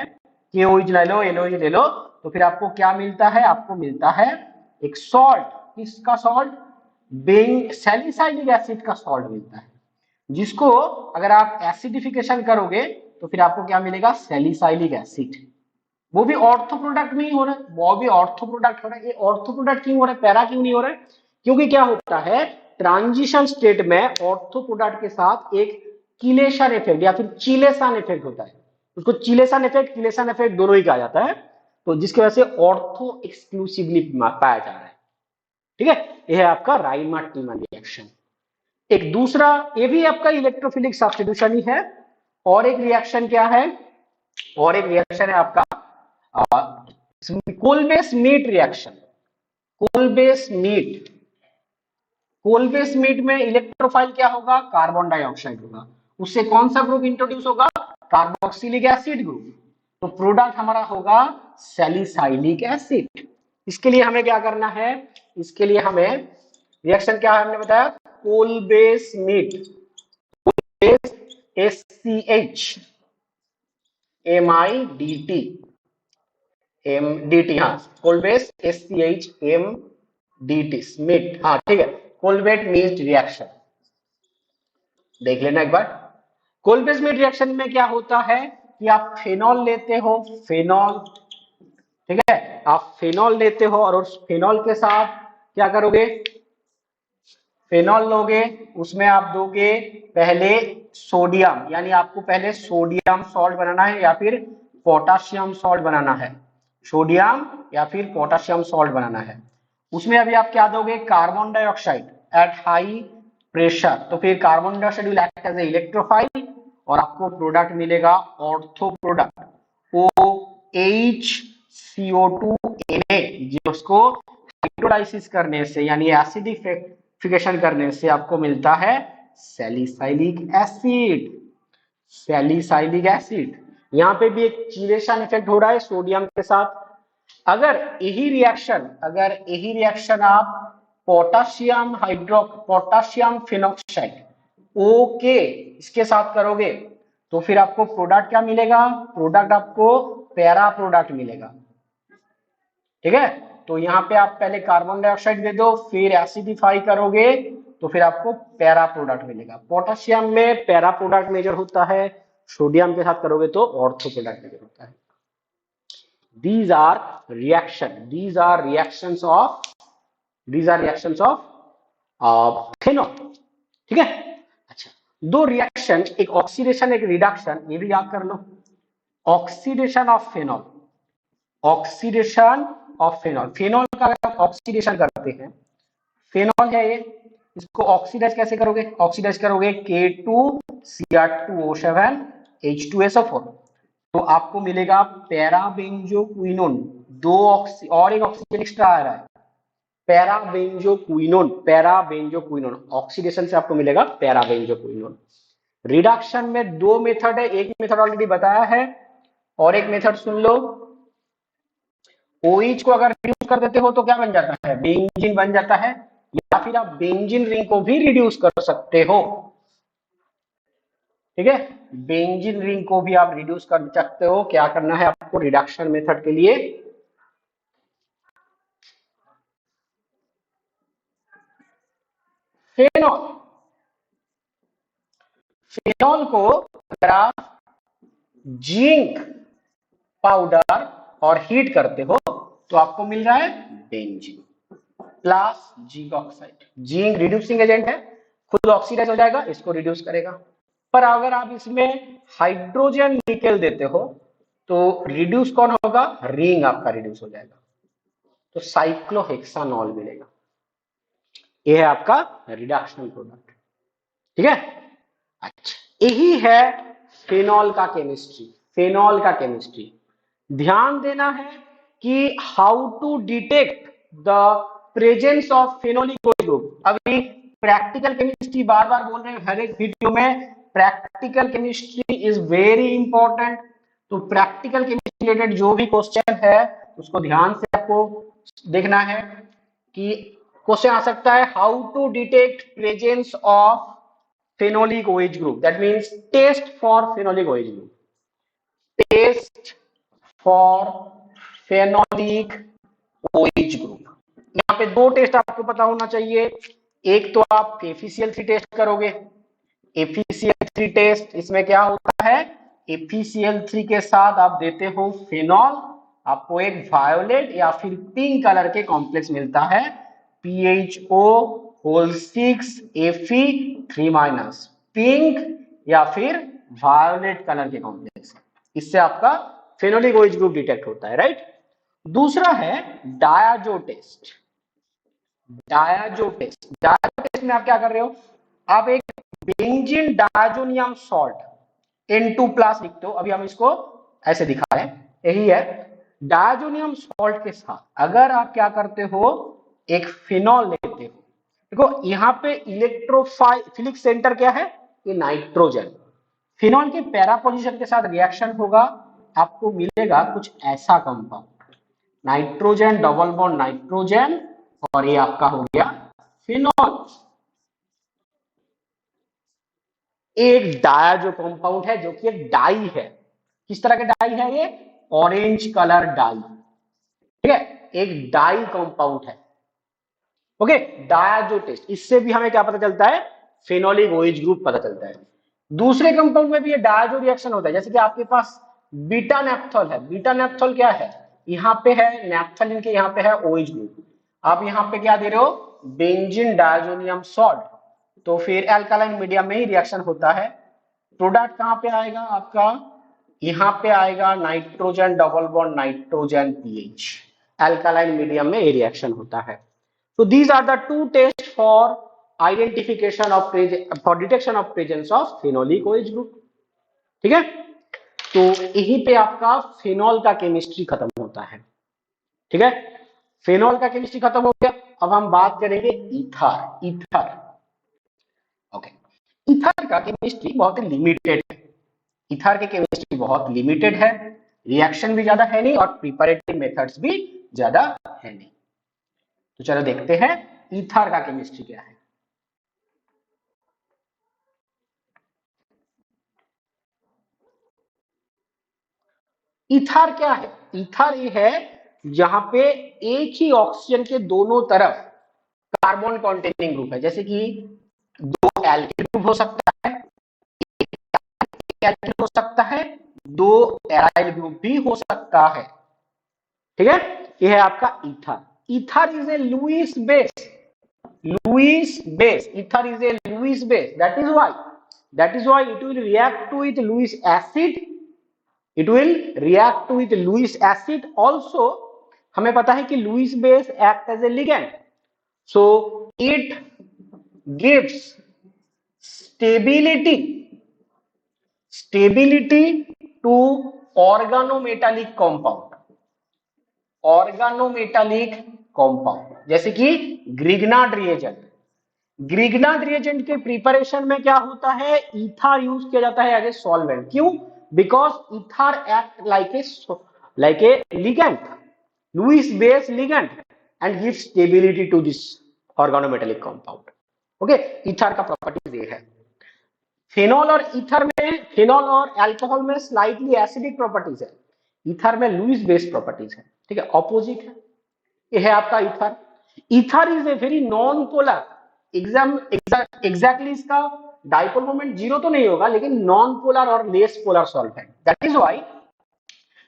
KOH ले लो, NOH ले लो, तो फिर आपको क्या मिलता है, आपको मिलता है एक सॉल्ट, किसका सॉल्ट, सैलिसाइलिक एसिड का सॉल्ट मिलता है, जिसको अगर आप एसिडिफिकेशन करोगे तो फिर आपको क्या मिलेगा, सैलिसाइलिक एसिड। वो भी ऑर्थो प्रोडक्ट में ही हो रहा है, वो भी ऑर्थो प्रोडक्ट हो रहा है। ये ऑर्थो प्रोडक्ट क्यों हो रहा है, पैरा क्यों नहीं हो रहा है, क्योंकि क्या होता है ट्रांजिशन स्टेट में ऑर्थो प्रोडक्ट के साथ एक किलेशन इफेक्ट या फिर चिलेशन इफेक्ट होता है, उसको चिलेशन इफेक्ट किलेशन इफेक्ट दोनों ही कहा जाता है, तो जिसकी वजह से ऑर्थो एक्सक्लूसिवली पाया जा रहा है। ठीक है, यह है आपका राइमार-टीमान रिएक्शन। एक दूसरा ये भी आपका इलेक्ट्रोफिलिक सब्स्टिट्यूशन ही है, और एक रिएक्शन क्या है, और एक रिएक्शन है आपका कोलबे-स्मिथ रिएक्शन। कोलबे-स्मिथ, कोलबे-स्मिथ में इलेक्ट्रोफाइल क्या होगा, कार्बन डाइऑक्साइड होगा, उससे कौन सा ग्रुप इंट्रोड्यूस होगा, कार्बोक्सिलिक एसिड ग्रुप, तो प्रोडक्ट हमारा होगा सैलिसाइलिक एसिड। इसके लिए हमें क्या करना है, इसके लिए हमें रिएक्शन क्या है, हमने बताया कोलबे-स्मिथ, SCH MIDT MDT, हाँ कोलबेस SCH MDT स्मिथ, हाँ ठीक है, कोलबेट मिस्ट रिएक्शन देख लेना एक बार। कोलबेट स्मिथ रिएक्शन में क्या होता है कि आप फेनॉल लेते हो, फेनॉल, ठीक है, आप फेनॉल लेते हो और उस फेनॉल के साथ क्या करोगे, फेनॉल लोगे, उसमें आप दोगे पहले सोडियम, यानी आपको पहले सोडियम सॉल्ट बनाना है या फिर पोटाशियम सॉल्ट बनाना है, सोडियम या फिर पोटाशियम सॉल्ट बनाना है। उसमें अभी आप क्या दोगे, carbon dioxide at high pressure, तो फिर carbon dioxide will act as a electrophile और आपको प्रोडक्ट मिलेगा ऑर्थो प्रोडक्ट OHCO2Na, जिसको हाइड्रोलाइसिस करने से यानी एसिडिफिकेशन करने से आपको मिलता है सैलिसाइलिक एसिड, सैलिसाइलिक एसिड। यहाँ पे भी एक चिलेशन इफेक्ट हो रहा है सोडियम के साथ। अगर यही रिएक्शन आप पोटाशियम फिनॉक्साइड ओके इसके साथ करोगे तो फिर आपको प्रोडक्ट क्या मिलेगा, प्रोडक्ट आपको पैरा प्रोडक्ट मिलेगा। ठीक है, तो यहाँ पे आप पहले कार्बन डाइऑक्साइड दे दो, फिर एसिडिफाई करोगे तो फिर आपको पैरा प्रोडक्ट मिलेगा। पोटेशियम में पैरा प्रोडक्ट मेजर होता है, सोडियम के साथ करोगे तो ऑर्थो प्रोडक्ट मेजर होता है। These are these are reactions of phenol। ठीक है। अच्छा, दो रिएक्शन, एक ऑक्सीडेशन एक रिडक्शन, ये भी याद कर लो। Oxidation of phenol, oxidation of phenol, phenol का अगर आप ऑक्सीडेशन करते हैं, फेनॉल है ये, इसको ऑक्सीडाइज कैसे करोगे? ऑक्सीडाइज करोगे K2Cr2O7 H2SO4, तो आपको मिलेगा पैराबेंजोक्विनोन। दो ऑक्सी और एक ऑक्सीजन एक्स्ट्रा आ रहा है, पैराबेंजोक्विनोन, पैराबेंजोक्विनोन, ऑक्सीडेशन से आपको मिलेगा पैराबेंजोक्विनोन। रिडक्शन में दो मेथड है, एक मेथड ऑलरेडी बताया है और एक मेथड सुन लो। OH को अगर रिड्यूस कर देते हो तो क्या बन जाता है? बेंजीन बन जाता है, या फिर आप बेंजीन रिंग को भी रिड्यूस कर सकते हो। ठीक है, बेंजीन रिंग को भी आप रिड्यूस कर सकते हो। क्या करना है आपको रिडक्शन मेथड के लिए? फेनॉल, फेनॉल को अगर आप जिंक पाउडर और हीट करते हो तो आपको मिल रहा है benzene plus zinc oxide. Zinc reducing agent है, खुद ऑक्सीडाइज हो जाएगा, इसको रिड्यूस करेगा। पर अगर आप इसमें हाइड्रोजन निकेल देते हो तो रिड्यूस कौन होगा? रिंग आपका रिड्यूस हो जाएगा, तो साइक्लोहेक्सानॉल मिलेगा। ये है आपका रिडक्शन प्रोडक्ट। ठीक है। अच्छा, यही है फेनॉल का केमिस्ट्री। फेनॉल का केमिस्ट्री ध्यान देना है कि how to detect the presence of phenolic group. अभी प्रैक्टिकल केमिस्ट्री बार बार बोल रहे हैं हर एक वीडियो में, practical chemistry is very important. तो प्रैक्टिकल केमिस्ट्री रिलेटेड जो भी क्वेश्चन है उसको ध्यान से आपको देखना है कि क्वेश्चन आ सकता है how to detect presence of phenolic OH group, that means test for phenolic OH group, test for phenolic OH group। यहाँ पे दो टेस्ट आपको पता होना चाहिए। एक तो आप FeCl3 टेस्ट करोगे, FeCl3 टेस्ट, इसमें क्या होता है? FeCl3 के साथ आप देते हो फेनॉल, आपको एक वायोलेट या फिर पिंक कलर के कॉम्प्लेक्स मिलता है, PHO6Fe3-, पिंक या फिर वायोलेट कलर के कॉम्प्लेक्स। इससे आपका फेनोलिक OH ग्रुप डिटेक्ट होता है, राइट। दूसरा है डायाजो टेस्ट। डायाजो टेस्ट, डायाजो टेस्ट में आप क्या कर रहे हो? आप एक बेंजीन डायजोनियम सॉल्ट N2+ लिखते हो, अभी हम इसको ऐसे दिखा रहे हैं, यही है। डायजोनियम सॉल्ट के साथ अगर आप क्या करते हो, एक फिनॉल लेते हो, देखो यहाँ पे इलेक्ट्रोफिलिक सेंटर क्या है? ये नाइट्रोजन। फिनॉल के पैरा पोजीशन के साथ रिएक्शन होगा, आपको मिलेगा कुछ ऐसा compound, nitrogen double bond nitrogen, और ये आपका हो गया फिनॉल। एक डायाजो कंपाउंड है जो कि एक डाई है। किस तरह का डाई है ये? Orange colour dye. ठीक है, एक डाई कंपाउंड है। ओके, डायाजो टेस्ट, इससे भी हमें क्या पता चलता है? फेनोलिक OH ग्रुप पता चलता है। दूसरे कंपाउंड में भी ये डायाजो रिएक्शन होता है, जैसे कि आपके पास बीटा नेप्थॉल है। बीटा नेप्थॉल क्या है? यहाँ पे है नेप्थलीन के, यहाँ पे है OH ग्रुप। आप यहाँ पे क्या दे रहे हो? बेंजीन डायजोनियम सॉल्ट, तो फिर एल्कालाइन मीडियम में ही रिएक्शन होता है। प्रोडक्ट कहां पे आएगा आपका? यहां पे आएगा nitrogen double bond nitrogen pH, alkaline medium में ये रिएक्शन होता है। तो these are the two test for identification of for detection of presence of phenolic OH group. ठीक है, तो यहीं पे आपका फेनॉल का केमिस्ट्री खत्म होता है। ठीक है, फेनॉल का केमिस्ट्री खत्म हो गया। अब हम बात करेंगे ईथर। ईथर, ओके, ईथर का केमिस्ट्री बहुत लिमिटेड है। ईथर की केमिस्ट्री बहुत लिमिटेड है, रिएक्शन भी ज्यादा है नहीं और प्रिपरेटरी मेथड्स भी ज्यादा है नहीं। तो चलो देखते हैं ईथर का केमिस्ट्री क्या है। ईथर क्या है? ईथर ये है जहां पे एक ही ऑक्सीजन के दोनों तरफ कार्बन कॉन्टेनिंग ग्रुप है, जैसे कि दो एल्किल ग्रुप हो सकता है, एक एल्किल हो सकता है, दो एराइल ग्रुप भी हो सकता है। ठीक है, यह है आपका ether. Ether is a Lewis base, Lewis base. Ether is a Lewis base. That is why it will react with Lewis acid. It will react with Lewis acid. Also, हमें पता है कि Lewis base act as a ligand. So it gives stability to organometallic compound, जैसे कि Grignard reagent के preparation में क्या होता है, ईथर यूज किया जाता है एज ए सॉल्वेंट। क्यों? Because ether act like a ligand, Lewis base ligand, and give stability to this organometallic compound. Okay, ether का प्रॉपर्टीज ये है। फेनॉल और अल्कोहल में स्लाइटली एसिडिक प्रॉपर्टीज है, ईथर में लुईस बेस प्रॉपर्टीज है। ठीक है, ऑपोजिट है। ये है आपका ether. Ether is a very non polar, exactly इसका डाइपोल मोमेंट जीरो तो नहीं होगा, लेकिन नॉन पोलर और less polar solvent. That is why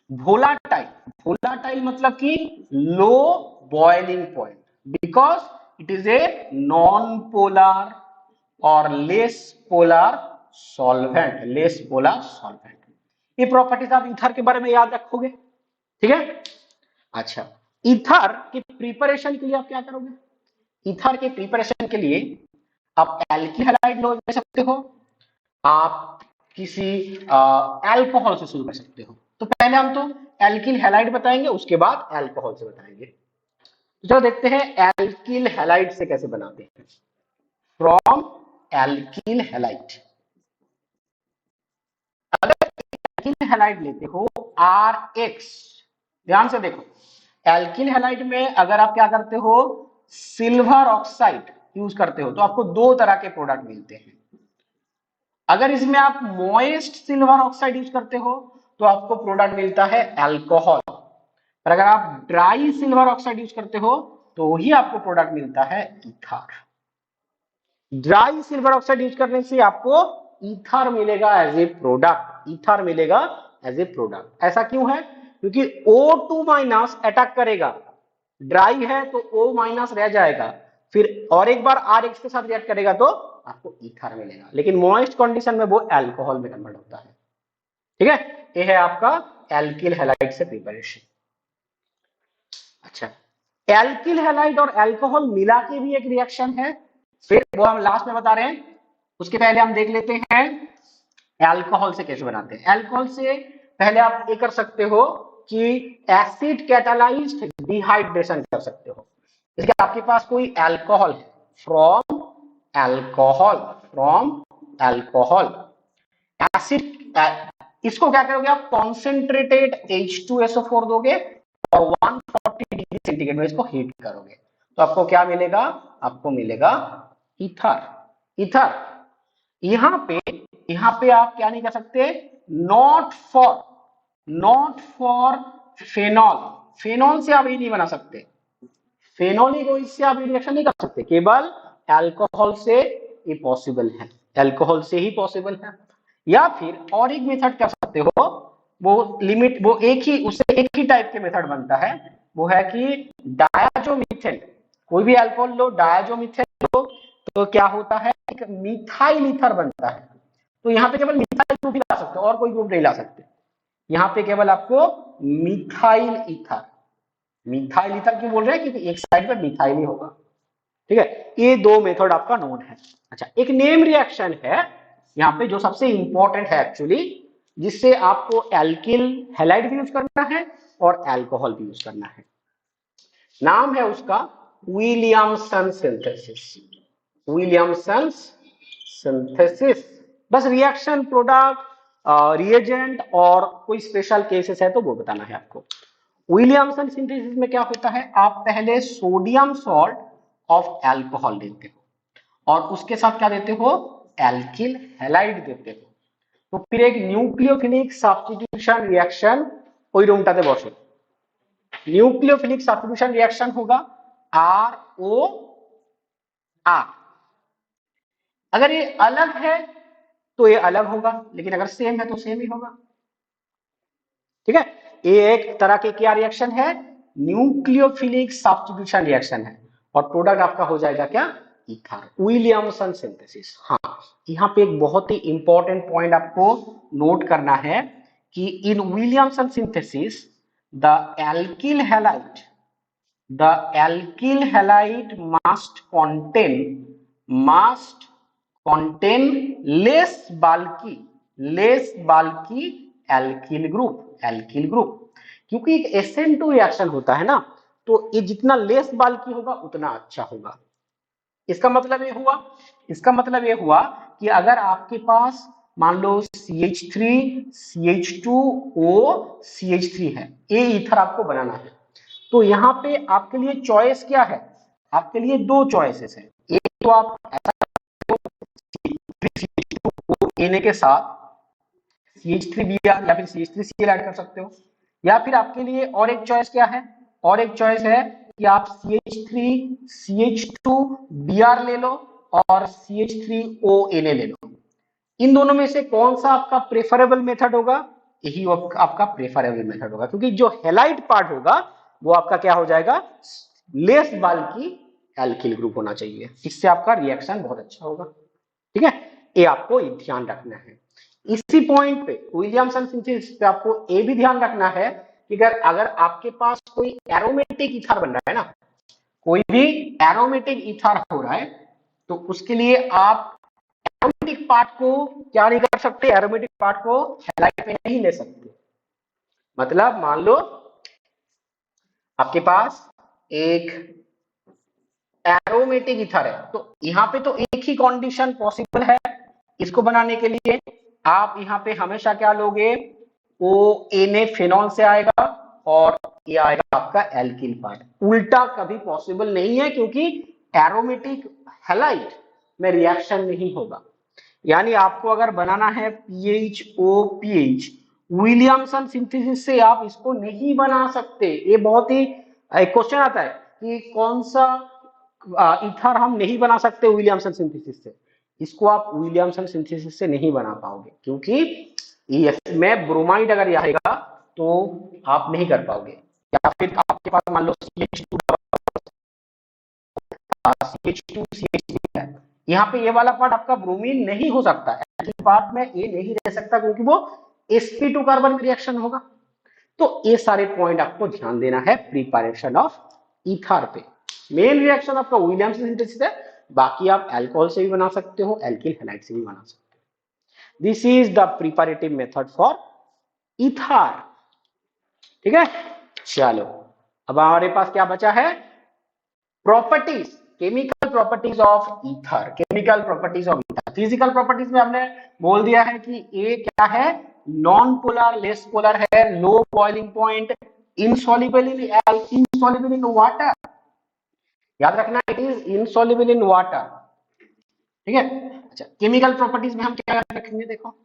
volatile मतलब कि low boiling point, because it is a non polar और लेस पोलर सॉल्वेंट। ये प्रॉपर्टीज आप ईथर के बारे में याद रखोगे। ठीक है, अच्छा, ईथर के प्रिपरेशन के लिए आप क्या करोगे? ईथर के प्रिपरेशन के लिए आप एल्किल हैलाइड ले सकते हो, आप किसी अल्कोहल से शुरू कर सकते हो। तो पहले हम तो एल्किल हैलाइड बताएंगे, उसके बाद अल्कोहल से बताएंगे। तो चलो देखते हैं एल्किल हैलाइड से कैसे बनाते हैं। फ्रॉम एल्किल हैलाइड, अगर एल्किल हैलाइड लेते हो RX, ध्यान से देखो, एल्किल हैलाइड में अगर आप क्या करते हो, सिल्वर ऑक्साइड यूज करते हो, तो आपको दो तरह के प्रोडक्ट मिलते हैं। अगर इसमें आप मॉइस्ट सिल्वर ऑक्साइड यूज करते हो तो आपको प्रोडक्ट मिलता है अल्कोहल, और अगर आप ड्राई सिल्वर ऑक्साइड यूज करते हो तो ही आपको प्रोडक्ट मिलता है ether. Dry silver oxide use करने से आपको ईथर मिलेगा एज ए प्रोडक्ट। ऐसा क्यों है? क्योंकि O2 माइनस अटैक करेगा, ड्राई है तो O- रह जाएगा, फिर और एक बार RX के साथ रिएक्ट करेगा तो आपको ईथर मिलेगा, लेकिन मॉइस्ट कंडीशन में वो अल्कोहल में कन्वर्ट होता है। ठीक है, ये है आपका एल्किल हैलाइड से प्रिपरेशन। अच्छा, एल्किल हैलाइड और अल्कोहल मिला के भी एक रिएक्शन है, फिर वो हम लास्ट में बता रहे हैं। उसके पहले हम देख लेते हैं अल्कोहल से कैसे बनाते हैं। अल्कोहल से पहले आप ये कर सकते हो कि एसिड कैटालाइज्ड डिहाइड्रेशन कर सकते हो। इसके आपके पास कोई अल्कोहल है, फ्रॉम अल्कोहल एसिड, इसको क्या करोगे आप, कॉन्सेंट्रेटेड H2SO4 दोगे और 140 डिग्री सेंटीग्रेड में इसको हीट करोगे, तो आपको क्या मिलेगा? आपको मिलेगा ईथर। यहां पे आप क्या नहीं कर सकते, नॉट फॉर फेनॉल से आप ये नहीं बना सकते, फेनोलिक से आप रिएक्शन नहीं कर सकते, केवल अल्कोहल से ये पॉसिबल है, या फिर और एक मेथड कर सकते हो, वो उससे एक ही टाइप के मेथड बनता है, वो है कि डायाजोमीथेन, कोई भी अल्कोहल लो, डायाजोमीथेन लो, तो क्या होता है, एक मिथाइल ईथर बनता है। तो यहाँ पे केवल मिथाइल ग्रुप ही ला सकते हो और कोई ग्रुप नहीं ला सकते, यहाँ पे केवल आपको मिथाइल ईथर क्यों बोल रहे हैं, क्योंकि एक साइड पे मिथाइल ही होगा। ठीक है, ये दो मेथड आपका नोन है। अच्छा, एक नेम रिएक्शन है यहाँ पे जो सबसे इंपॉर्टेंट है एक्चुअली, जिससे आपको एल्किल हैलाइड भी यूज करना है और अल्कोहल भी यूज करना है। नाम है उसका विलियमसन सिंथेसिस। बस रिएक्शन, प्रोडक्ट, रिएजेंट और कोई स्पेशल केसेस है तो वो बताना है आपको। विलियमसन सिंथेसिस में क्या होता है, आप पहले सोडियम सॉल्ट ऑफ अल्कोहल देते हो और उसके साथ क्या देते हो, एल्किल हैलाइड देते हो, तो फिर एक न्यूक्लियोफिलिक सब्स्टिट्यूशन रिएक्शन ওই রুমটাতে বসে। न्यूक्लियोफिलिक सब्स्टिट्यूशन रिएक्शन होगा ROR। अगर ये अलग है तो ये अलग होगा, लेकिन अगर सेम है तो सेम ही होगा। ठीक है, ये एक तरह के क्या रिएक्शन है, न्यूक्लियोफिलिक सब्स्टिट्यूशन रिएक्शन है, और प्रोडक्ट आपका हो जाएगा क्या, ईथर, विलियमसन सिंथेसिस। हाँ, यहाँ पे एक बहुत ही इंपॉर्टेंट पॉइंट आपको नोट करना है कि in Williamson synthesis the alkyl halide must contain less bulky alkyl group। क्योंकि एक SN2 रिएक्शन होता है ना, तो ये जितना लेस बाल्की होगा उतना अच्छा होगा। इसका मतलब ये हुआ कि अगर आपके पास मान लो CH3 CH2O CH3 है, ये ईथर आपको बनाना है, तो यहाँ पे आपके लिए चॉइस क्या है, आपके लिए दो चॉइसेस है। एक तो आप ऐसा CH2O के साथ CH3Br या फिर CH3Cl ऐड कर सकते हो, या फिर आपके लिए और एक चॉइस क्या है, और एक चॉइस है कि आप CH3 CH2Br ले लो और CH3ONA ले लो। इन दोनों में से कौन सा आपका प्रेफरेबल मेथड होगा, यही आपका प्रेफरेबल मेथड होगा, क्योंकि जो हैलाइड पार्ट होगा वो आपका क्या हो जाएगा, लेस बाल्की एल्किल ग्रुप होना चाहिए, इससे आपका रिएक्शन बहुत अच्छा होगा। ठीक है, ये आपको ध्यान रखना है। इसी पॉइंट पे विलियमसन सिंथेसिस पे आपको ये भी ध्यान रखना है कि अगर आपके पास कोई एरोमेटिक ईथर बन रहा है ना, कोई भी एरोमेटिक ईथर हो रहा है, तो उसके लिए आप एरोमेटिक पार्ट को क्या नहीं कर सकते, एरोमेटिक पार्ट को हैलाइड पे नहीं ले सकते। मतलब मान लो आपके पास एक एरोमेटिक ईथर है, तो यहाँ पे तो एक ही कंडीशन पॉसिबल है इसको बनाने के लिए, आप यहाँ पे हमेशा क्या लोगे, ONA फिनॉल से आएगा और ये आएगा आपका एल्किल पार्ट। उल्टा कभी पॉसिबल नहीं है, क्योंकि एरोमेटिक हैलाइड में रिएक्शन नहीं होगा। यानी आपको अगर बनाना है PHOPH, विलियमसन सिंथेसिस से आप इसको नहीं बना सकते। ये बहुत ही क्वेश्चन आता है कि कौन सा ईथर हम नहीं बना सकते विलियमसन सिंथेसिस से। इसको आप विलियमसन सिंथेसिस से नहीं बना पाओगे, क्योंकि में ब्रोमाइड अगर आएगा तो आप नहीं कर पाओगे, या फिर आपके पास मान लो CH2CH3 है, यहाँ पे ये वाला पार्ट आपका ब्रोमीन नहीं हो सकता, एल्किल पार्ट में ये नहीं रह सकता, क्योंकि वो sp2 कार्बन रिएक्शन होगा। तो ये सारे पॉइंट आपको ध्यान देना है प्रिपरेशन ऑफ ईथर पे। मेन रिएक्शन आपका विलियमसन सिंथेसिस है, बाकी आप अल्कोहल से भी बना सकते हो, एल्किल हैलाइड से भी बना सकते हो। This is the preparative method for ether. ठीक है, चलो अब हमारे पास क्या बचा है, properties, chemical properties of ether. Physical properties में हमने बोल दिया है कि ये क्या है, नॉन पोलर, लेस पोलर है, low boiling point, insoluble in water. याद रखना, it is insoluble in water. ठीक है, अच्छा केमिकल प्रॉपर्टीज में हम क्या रखेंगे, देखो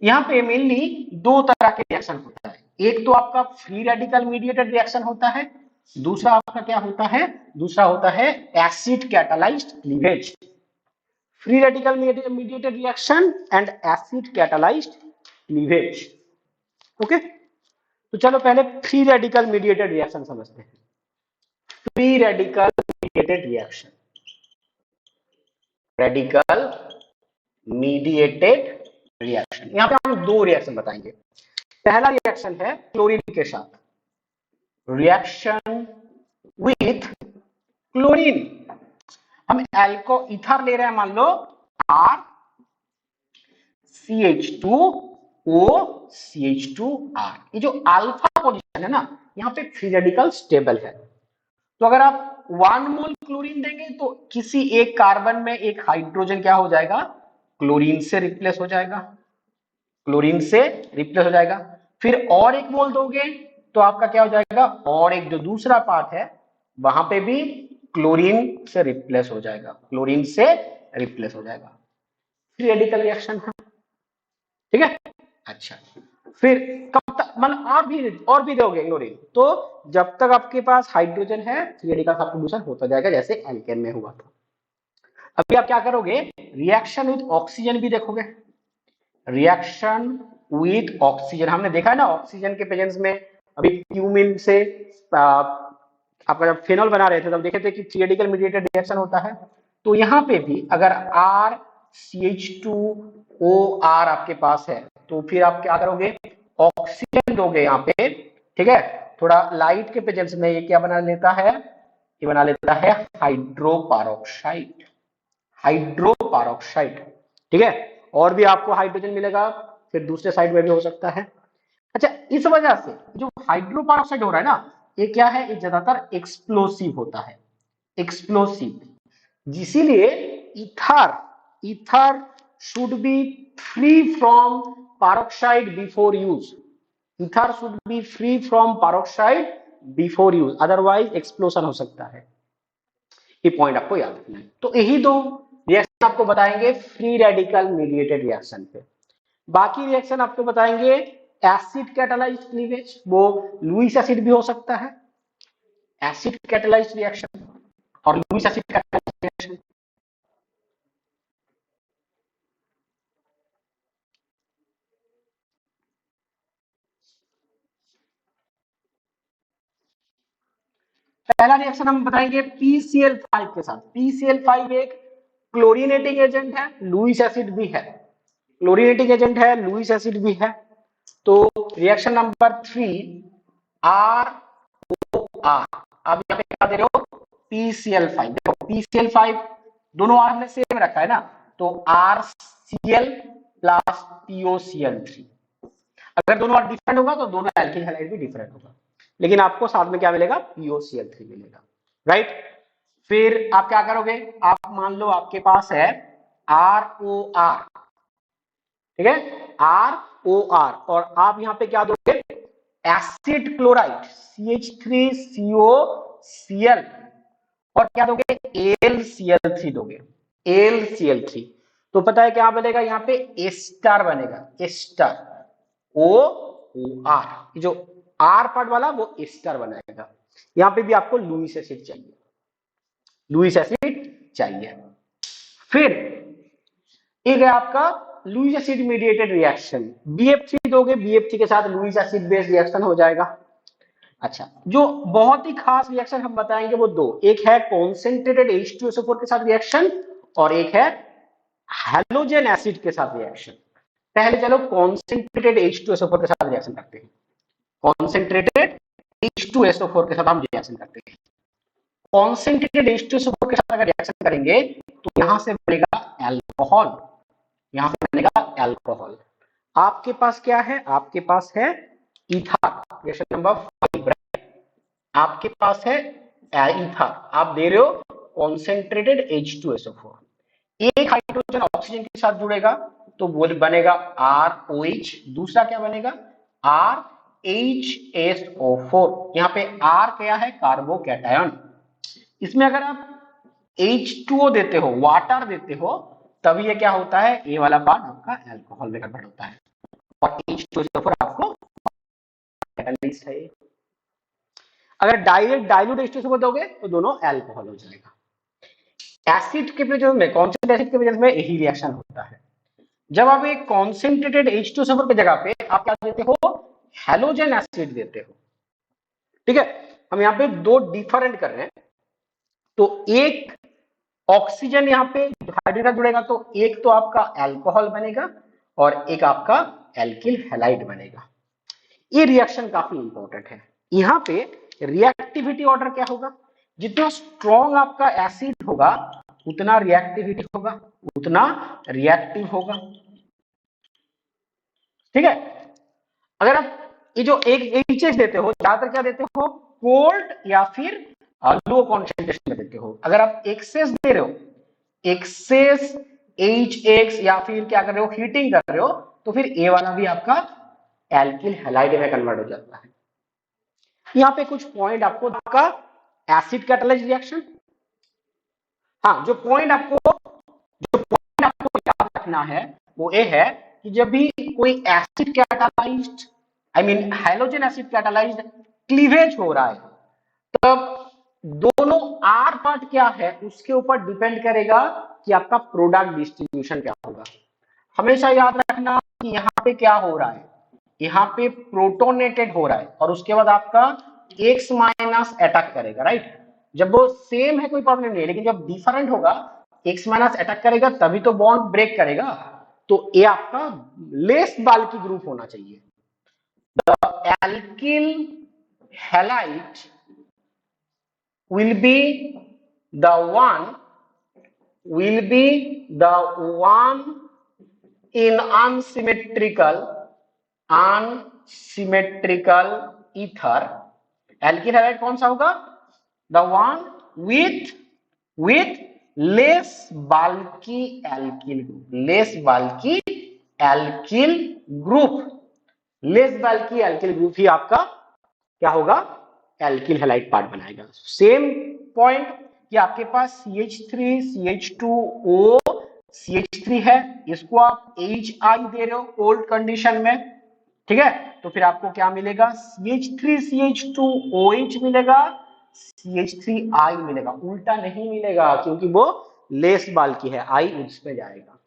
यहाँ पे मेनली दो तरह के रिएक्शन होता है। एक तो आपका फ्री रेडिकल मीडिएटेड रिएक्शन होता है, दूसरा आपका क्या होता है, दूसरा होता है acid catalysed cleavage. Free radical mediated reaction and acid catalysed cleavage. Okay, तो चलो पहले फ्री रेडिकल मीडिएटेड रिएक्शन समझते हैं। फ्री रेडिकल मीडिएटेड रिएक्शन, यहां पे हम दो रिएक्शन बताएंगे। पहला रिएक्शन है क्लोरीन के साथ, रिएक्शन विथ क्लोरीन। हम एल्को ईथर ले रहे हैं, मान लो R CH2O CH2R। ये जो अल्फा पोजीशन है ना, यहाँ पे फ्री रेडिकल स्टेबल है। तो अगर आप 1 मोल क्लोरीन देंगे तो किसी एक कार्बन में एक हाइड्रोजन क्या हो जाएगा, क्लोरीन से रिप्लेस हो जाएगा। फिर और एक मोल दोगे तो आपका क्या हो जाएगा, और एक जो दूसरा पार्ट है वहां पे भी क्लोरीन से रिप्लेस हो जाएगा, फ्री रेडिकल रिएक्शन है। ठीक है, अच्छा फिर कब तक, मतलब और भी दोगे क्लोरीन, तो जब तक आपके पास हाइड्रोजन है फ्री रेडिकल सब्स्टिट्यूशन होता जाएगा, जैसे एल्केन में हुआ था। अभी आप क्या करोगे, रिएक्शन विद ऑक्सीजन भी देखोगे। रिएक्शन विद ऑक्सीजन हमने देखा है ना, ऑक्सीजन के प्रेजेंस में अभी क्यूमिन से आपका जब फिनॉल बना रहे थे तब देखे थे कि थ्री रेडिकल मीडिएटेड रिएक्शन होता है। तो यहां पे भी अगर आर CH2OR आपके पास है तो फिर आप क्या करोगे, ऑक्सीजन दोगे यहाँ पे, ठीक है। थोड़ा लाइट के प्रेजेंस में ये क्या बना लेता है, ये बना लेता है हाइड्रोपारोक्साइड, हाइड्रोपारोक्साइड, ठीक है। और भी आपको हाइड्रोजन मिलेगा, फिर दूसरे साइड में भी हो सकता है। अच्छा, इस वजह से जो हाइड्रोपारोक्साइड हो रहा है ना, ये क्या है, ये ज्यादातर एक्सप्लोसिव होता है, एक्सप्लोसिव। इसीलिए ether ether should be free from peroxide before use, ether should be free from peroxide before use, otherwise explosion हो सकता है। ये पॉइंट आपको याद रखना है। तो यही दो रिएक्शन आपको बताएंगे फ्री रेडिकल मीडिएटेड रिएक्शन पे। बाकी रिएक्शन आपको बताएंगे एसिड कैटालाइज्ड क्लीवेज, वो लुईस एसिड भी हो सकता है, एसिड कैटालाइज्ड रिएक्शन और लुईस एसिड कैटालाइज्ड रिएक्शन। पहला रिएक्शन हम बताएंगे PCl5 के साथ। PCl5 एक क्लोरीनेटिंग एजेंट है, लुईस एसिड भी है, क्लोरीनेटिंग एजेंट है, लुईस एसिड भी है। तो रिएक्शन नंबर 3 ROR, अब यहाँ पे क्या दे रहे हो, PCl5। देखो PCl5 दोनों R हमने सेम रखा है ना, तो RCl प्लस POCl3। अगर दोनों R डिफरेंट होगा तो दोनों एल्किल हैलाइड भी डिफरेंट होगा, लेकिन आपको साथ में क्या मिलेगा, POCl3 मिलेगा, राइट। फिर आप क्या करोगे, आप मान लो आपके पास है ROR, ठीक है, ROR, और आप यहां पे क्या दोगे, एसिड क्लोराइड CH3COCl, और क्या दोगे, AlCl3 दोगे, AlCl3। तो पता है क्या बनेगा, यहाँ पे एस्टर बनेगा, एस्टर, OOR, जो R पार्ट वाला वो एस्टर बनाएगा। यहां पे भी आपको लुईस एसिड चाहिए, लुईस एसिड चाहिए। फिर एक है आपका Lewis acid mediated reaction, BF3 दोगे, BF3 के साथ लुईस एसिड बेस्ड रिएक्शन हो जाएगा। अच्छा, जो बहुत ही खास रिएक्शन हम बताएंगे वो दो, एक है कॉन्सेंट्रेटेड H2SO4 के साथ रिएक्शन, और एक है हैलोजन एसिड के साथ रिएक्शन। पहले चलो कॉन्सेंट्रेटेड H2SO4 के साथ रिएक्शन करते हैं, कॉन्सेंट्रेटेड H2SO4 के साथ हम रिएक्शन करते हैं। कॉन्सेंट्रेटेड H2SO4 के साथ अगर रिएक्शन करेंगे तो यहां से बनेगा एल्कोहल, यहां से बनेगा एल्कोहल। आपके पास क्या है, आपके पास है ईथर, रिएक्शन नंबर 5, आपके पास है ईथर, आप दे रहे हो कॉन्सेंट्रेटेड H2SO4, एक हाइड्रोजन ऑक्सीजन के साथ जुड़ेगा तो वो बनेगा ROH, दूसरा क्या बनेगा RHSO4। यहां पे R क्या है, कार्बोकैटायन। इसमें अगर आप H2O देते हो, वाटर देते हो, तभी ये क्या होता है, ये वाला पार्ट आपका अल्कोहल में कन्वर्ट होता है, और H2SO4 आपको कैटालिस्ट है। अगर डायरेक्ट डाइल्यूट H2SO4 दोगे तो दोनों अल्कोहल हो जाएगा। एसिड के प्रेजेंस में, कॉन्सेंट्रेटेड एसिड के प्रेजेंस में यही रिएक्शन होता है। जब आप एक कॉन्सेंट्रेटेड H2SO4 की जगह पे आप क्या देते हो, हैलोजन एसिड देते हो, ठीक है। हम यहाँ पे दो डिफरेंट कर रहे हैं, तो एक ऑक्सीजन यहाँ पे हाइड्रोजन जुड़ेगा तो एक तो आपका अल्कोहल बनेगा और एक आपका एल्किल हैलाइड बनेगा। ये रिएक्शन काफी इंपॉर्टेंट है। यहां पे रिएक्टिविटी ऑर्डर क्या होगा, जितना स्ट्रॉन्ग आपका एसिड होगा उतना रिएक्टिविटी होगा, उतना रिएक्टिव होगा, ठीक है। अगर आप ये जो एक चीज देते हो, ज्यादातर क्या देते हो, कोल्ड या फिर लो कॉन्सेंट्रेशन में देते हो। अगर आप एक्सेस दे रहे हो, एक्सेस HX, या फिर क्या कर रहे हो, हीटिंग कर रहे हो, तो फिर ए वाला भी आपका एल्किल हैलाइड में कन्वर्ट हो जाता है। यहां पे कुछ पॉइंट आपका एसिड कैटालाइज्ड रिएक्शन, हाँ, जो पॉइंट आपको याद रखना है वो ये है कि जब भी कोई acid catalysed I mean hydrogen acid catalysed cleavage हो रहा है, तब दोनों आर पार्ट क्या है उसके ऊपर डिपेंड करेगा कि आपका प्रोडक्ट डिस्ट्रीब्यूशन क्या होगा। हमेशा याद रखना कि यहाँ पे क्या हो रहा है, यहाँ पे प्रोटोनेटेड हो रहा है और उसके बाद आपका एक्स माइनस अटैक करेगा, राइट। जब वो सेम है कोई प्रॉब्लम नहीं है, लेकिन जब डिफरेंट होगा एक्स माइनस अटैक करेगा तभी तो बॉन्ड ब्रेक करेगा। तो ये आपका लेस बाल्की ग्रुप होना चाहिए। The alkyl halide will be the one will be the one in unsymmetrical ether। Alkyl halide कौन सा होगा? The one with less bulky alkyl group, less bulky alkyl group, less बल्कि एल्किल ग्रुप ही आपका क्या होगा? Alkyl halide part बनाएगा। Same point कि आपके पास CH3 CH2O CH3 है, इसको आप HI दे रहे हो कोल्ड कंडीशन में, ठीक है, तो फिर आपको क्या मिलेगा? CH3 CH2OH मिलेगा, CH3I मिलेगा। उल्टा नहीं मिलेगा क्योंकि वो लेस बाल्की है, I उस पे जाएगा।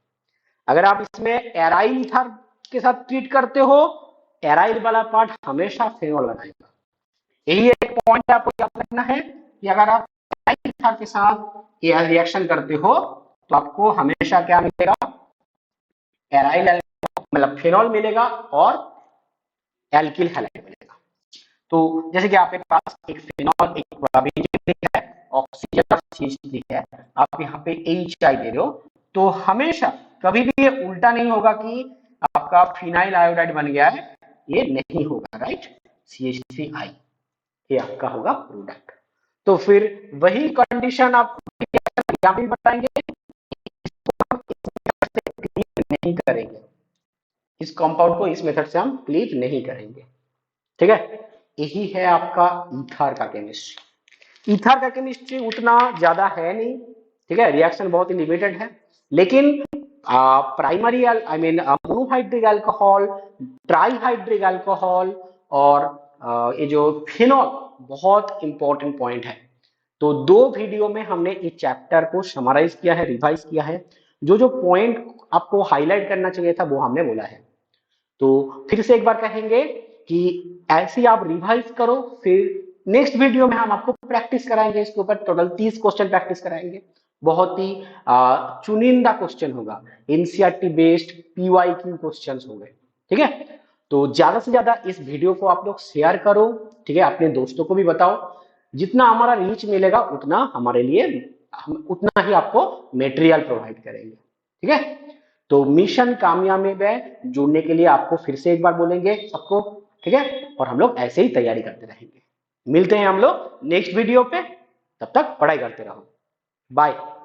अगर आप इसमें एराइल ईथर के साथ ट्रीट करते हो, एराइल वाला पार्ट हमेशा फेनॉल बनाएगा। यही एक पॉइंट आपको याद रखना है कि अगर आप एराइल ईथर के साथ ये रिएक्शन करते हो तो आपको हमेशा क्या मिलेगा? एराइल मतलब फेनॉल मिलेगा और एल्किल हैलाइड मिलेगा। तो जैसे कि आपके पास एक फेनॉल एक बेंजीन है, ऑक्सीजन और CH3 है, आप यहाँ पे HI दे रहे हो, तो हमेशा कभी भी ये उल्टा नहीं होगा कि आपका फिनाइल आयोडाइड बन गया है, ये नहीं होगा, राइट। CH3I ये आपका होगा प्रोडक्ट। तो फिर वही कंडीशन आप यहाँ भी बताएंगे, नहीं करेंगे इस कंपाउंड को, इस मेथड से हम क्लीव नहीं करेंगे, ठीक है। यही है आपका ईथर का केमिस्ट्री। ईथर का केमिस्ट्री उतना ज्यादा है नहीं, ठीक है, रिएक्शन बहुत ही लिमिटेड है, लेकिन primary I mean monohydric alcohol, trihydric alcohol और ये जो फिनॉल बहुत इंपॉर्टेंट पॉइंट है। तो 2 वीडियो में हमने इस चैप्टर को समराइज किया है, रिवाइज किया है, जो जो पॉइंट आपको हाईलाइट करना चाहिए था वो हमने बोला है। तो फिर से एक बार कहेंगे कि ऐसे आप रिवाइज करो, फिर नेक्स्ट वीडियो में हम आपको प्रैक्टिस कराएंगे, इसके ऊपर टोटल 30 क्वेश्चन प्रैक्टिस कराएंगे। बहुत ही चुनिंदा क्वेश्चन होगा, एनसीईआरटी बेस्ड PYQ क्वेश्चंस होंगे, ठीक है। तो ज्यादा से ज्यादा इस वीडियो को आप लोग शेयर करो, ठीक है, अपने दोस्तों को भी बताओ। जितना हमारा रीच मिलेगा उतना हमारे लिए, हम उतना ही आपको मटेरियल प्रोवाइड करेंगे, ठीक है। तो मिशन कामयाबी में जुड़ने के लिए आपको फिर से एक बार बोलेंगे सबको, ठीक है, और हम लोग ऐसे ही तैयारी करते रहेंगे। मिलते हैं हम लोग नेक्स्ट वीडियो पे, तब तक पढ़ाई करते रहो, बाय।